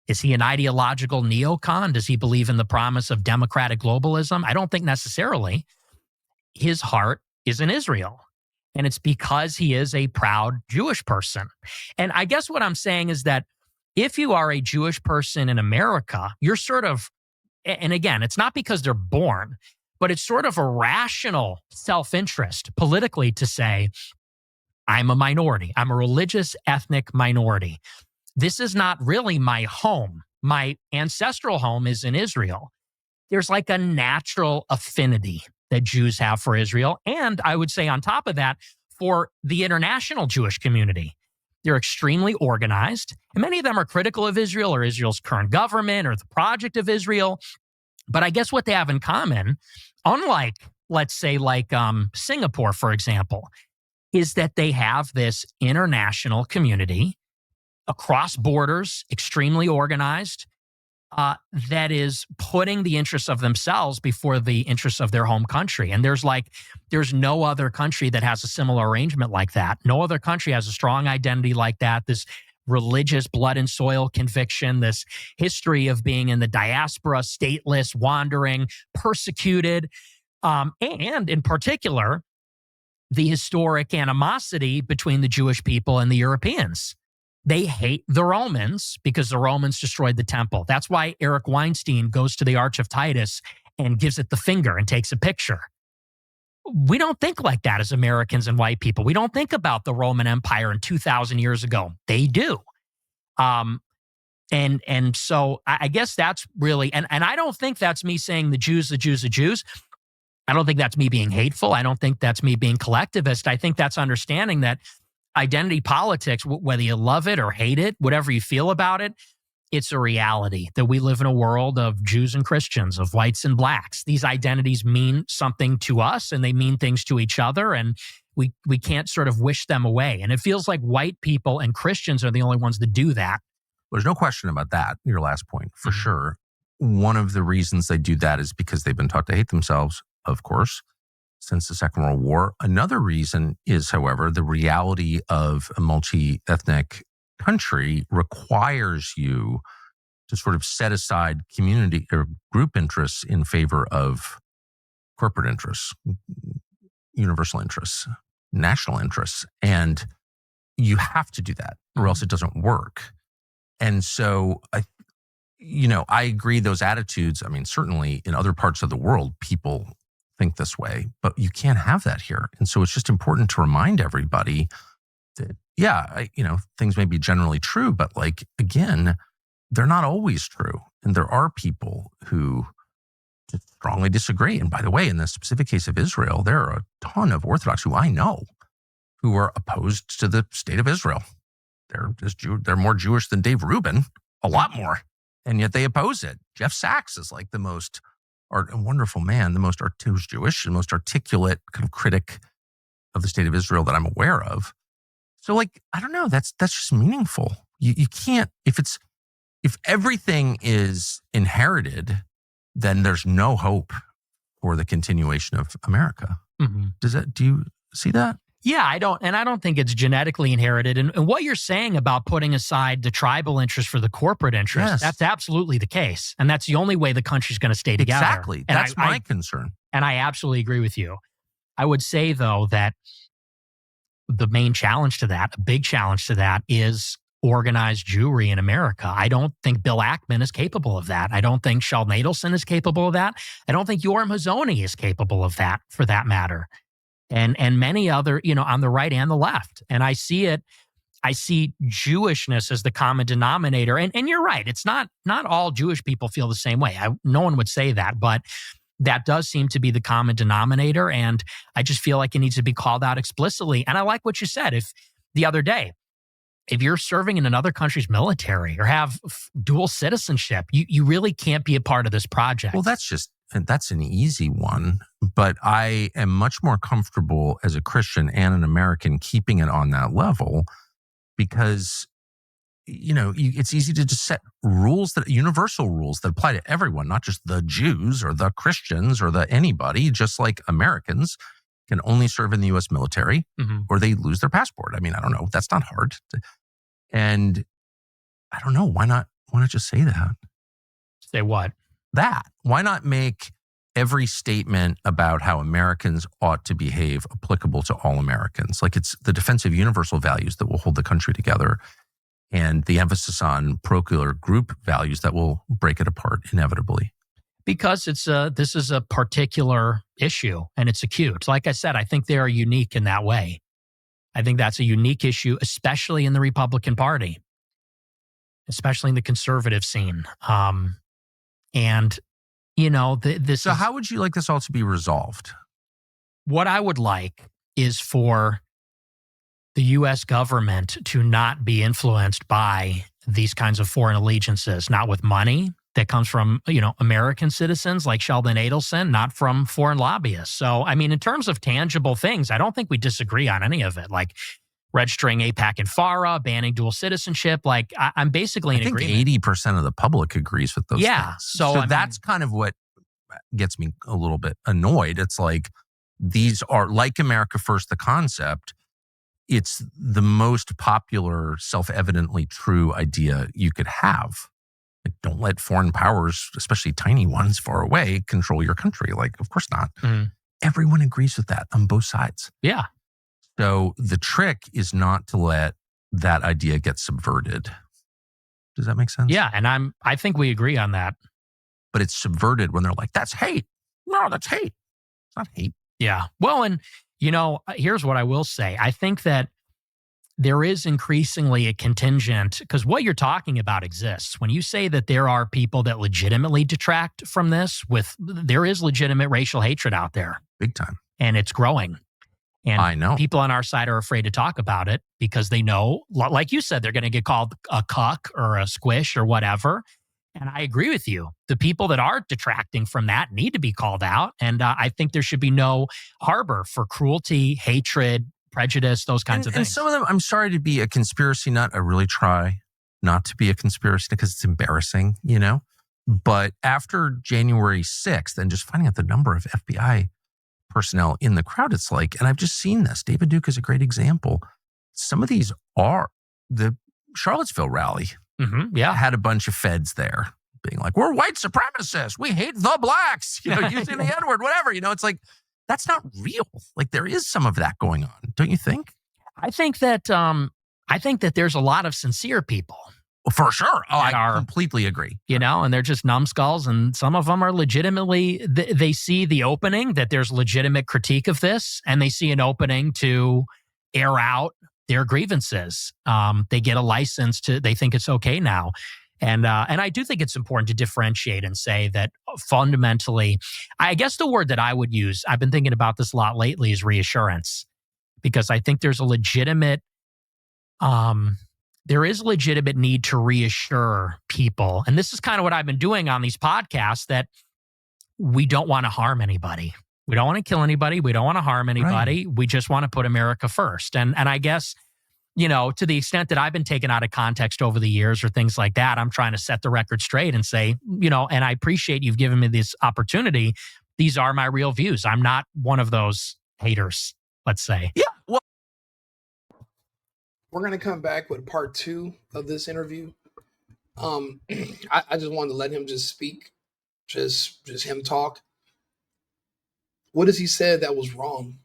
Is he an ideological neocon? Does he believe in the promise of democratic globalism? I don't think necessarily. His heart is in Israel. And it's because he is a proud Jewish person. And I guess what I'm saying is that if you are a Jewish person in America, you're sort of, and again, it's not because they're born, but it's sort of a rational self-interest politically to say, I'm a minority. I'm a religious ethnic minority. This is not really my home. My ancestral home is in Israel. There's like a natural affinity that Jews have for Israel. And I would say on top of that, for the international Jewish community. They're extremely organized. And many of them are critical of Israel or Israel's current government or the project of Israel. But I guess what they have in common, unlike, let's say, like Singapore, for example, is that they have this international community across borders, extremely organized, that is putting the interests of themselves before the interests of their home country. And there's no other country that has a similar arrangement like that. No other country has a strong identity like that, this religious blood and soil conviction, this history of being in the diaspora, stateless, wandering, persecuted, and in particular, the historic animosity between the Jewish people and the Europeans. They hate the Romans because the Romans destroyed the temple. That's why Eric Weinstein goes to the Arch of Titus and gives it the finger and takes a picture. We don't think like that as Americans and white people. We don't think about the Roman Empire in 2,000 years ago. They do. And so I guess that's really, and I don't think that's me saying the Jews. I don't think that's me being hateful. I don't think that's me being collectivist. I think that's understanding that identity politics, whether you love it or hate it, whatever you feel about it, it's a reality that we live in a world of Jews and Christians, of whites and blacks. These identities mean something to us and they mean things to each other, and we can't sort of wish them away. And it feels like white people and Christians are the only ones that do that. There's no question about that, your last point, for sure. One of the reasons they do that is because they've been taught to hate themselves, of course, since the Second World War. Another reason is, however, the reality of a multi-ethnic country requires you to sort of set aside community or group interests in favor of corporate interests, universal interests, national interests. And you have to do that or else it doesn't work. And so, I agree those attitudes. I mean, certainly in other parts of the world, people think this way, but you can't have that here. And so it's just important to remind everybody that, things may be generally true, but again, they're not always true. And there are people who strongly disagree. And by the way, in the specific case of Israel, there are a ton of Orthodox who I know who are opposed to the state of Israel. They're more Jewish than Dave Rubin, a lot more. And yet they oppose it. Jeff Sachs is like the most a wonderful man, who's Jewish, the most articulate kind of critic of the state of Israel that I'm aware of. So like, I don't know, that's just meaningful. You can't, if everything is inherited, then there's no hope for the continuation of America. Mm-hmm. Do you see that? Yeah, I don't think it's genetically inherited. And what you're saying about putting aside the tribal interest for the corporate interest, Yes. that's absolutely the case. And that's the only way the country's going to stay together. Exactly. And That's my concern. And I absolutely agree with you. I would say, though, that the main challenge to that, a big challenge to that, is organized Jewry in America. I don't think Bill Ackman is capable of that. I don't think Sheldon Adelson is capable of that. I don't think Yoram Hazony is capable of that, for that matter. And many other, on the right and the left. And I see Jewishness as the common denominator. And you're right. It's not all Jewish people feel the same way. No one would say that, but that does seem to be the common denominator. And I just feel like it needs to be called out explicitly. And I like what you said. If the other day, if you're serving in another country's military or have dual citizenship, you really can't be a part of this project. Well, that's an easy one, but I am much more comfortable as a Christian and an American keeping it on that level because, it's easy to just set universal rules that apply to everyone, not just the Jews or the Christians or the anybody, just like Americans can only serve in the U.S. military or they lose their passport. I mean, I don't know. That's not hard. And I don't know. Why not just say that? Say what? That. Why not make every statement about how Americans ought to behave applicable to all Americans? Like it's the defense of universal values that will hold the country together and the emphasis on parochial group values that will break it apart inevitably. Because this is a particular issue and it's acute. Like I said, I think they are unique in that way. I think that's a unique issue, especially in the Republican Party, especially in the conservative scene. So how would you like this all to be resolved? What I would like is for the U.S. government to not be influenced by these kinds of foreign allegiances, not with money that comes from, American citizens like Sheldon Adelson, not from foreign lobbyists. So, I mean, in terms of tangible things, I don't think we disagree on any of it. Like registering AIPAC and FARA, banning dual citizenship. Like I'm basically in agreement. I think 80% of the public agrees with those things. So that's kind of what gets me a little bit annoyed. It's like, these are like America First, the concept. It's the most popular, self-evidently true idea you could have. Like, don't let foreign powers, especially tiny ones far away, control your country. Like, of course not. Everyone agrees with that on both sides. Yeah. So the trick is not to let that idea get subverted. Does that make sense? Yeah, and I think we agree on that. But it's subverted when they're like, that's hate. No, that's hate. It's not hate. Yeah. Well, and here's what I will say. I think that there is increasingly a contingent, because what you're talking about exists. When you say that there are people that legitimately detract from this, there is legitimate racial hatred out there. Big time. And it's growing. And I know. People on our side are afraid to talk about it because they know, like you said, they're going to get called a cuck or a squish or whatever. And I agree with you. The people that are detracting from that need to be called out. And I think there should be no harbor for cruelty, hatred, prejudice, those kinds of things. And some of them, I'm sorry to be a conspiracy nut. I really try not to be a conspiracy nut because it's embarrassing, But after January 6th and just finding out the number of FBI personnel in the crowd, it's like, and I've just seen this. David Duke is a great example. Some of these are the Charlottesville rally. Yeah. Had a bunch of feds there being like, we're white supremacists. We hate the blacks, using the N-word, whatever. It's like, that's not real. Like there is some of that going on. Don't you think? I think that there's a lot of sincere people. Well, for sure. Oh, I completely agree. And they're just numbskulls. And some of them are legitimately, they see the opening that there's legitimate critique of this. And they see an opening to air out their grievances. They get a license they think it's okay now. And I do think it's important to differentiate and say that fundamentally, I guess the word that I would use, I've been thinking about this a lot lately, is reassurance. Because I think there's a legitimate, need to reassure people. And this is kind of what I've been doing on these podcasts, that we don't want to harm anybody. We don't want to kill anybody. We don't want to harm anybody. Right. We just want to put America first. And I guess, you know, to the extent that I've been taken out of context over the years or things like that, I'm trying to set the record straight and say, you know, and I appreciate you've given me this opportunity. These are my real views. I'm not one of those haters, let's say. Yeah. Well, we're going to come back with part 2 of this interview. I just wanted to let him just speak, just him talk. What has he said that was wrong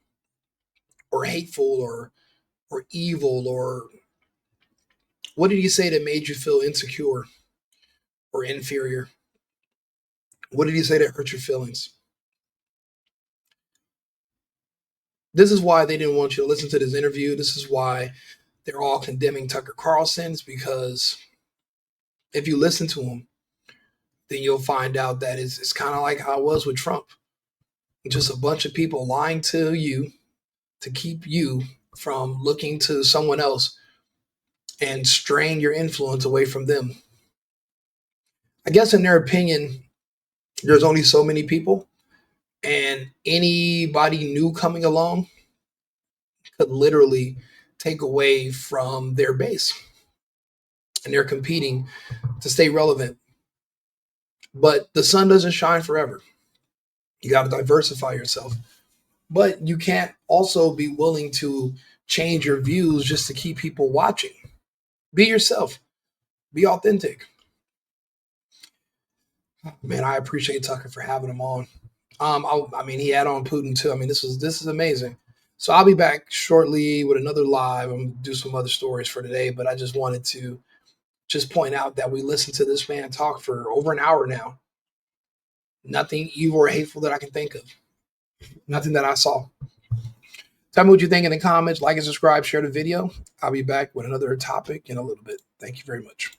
or hateful or evil, or what did he say that made you feel insecure or inferior? What did he say that hurt your feelings? This is why they didn't want you to listen to this interview. This is why they're all condemning Tucker Carlson, because if you listen to him, then you'll find out that it's kind of like how it was with Trump. Just a bunch of people lying to you to keep you from looking to someone else and strain your influence away from them. I guess in their opinion, there's only so many people, and anybody new coming along could literally take away from their base. And they're competing to stay relevant. But the sun doesn't shine forever. You got to diversify yourself. But you can't also be willing to change your views just to keep people watching. Be yourself. Be authentic. Man, I appreciate Tucker for having him on. I mean, he had on Putin too. I mean, this is amazing. So I'll be back shortly with another live. I'm going to do some other stories for today, but I just wanted to just point out that we listened to this man talk for over an hour now. Nothing evil or hateful that I can think of. Nothing that I saw. Tell me what you think in the comments. Like and subscribe. Share the video. I'll be back with another topic in a little bit. Thank you very much.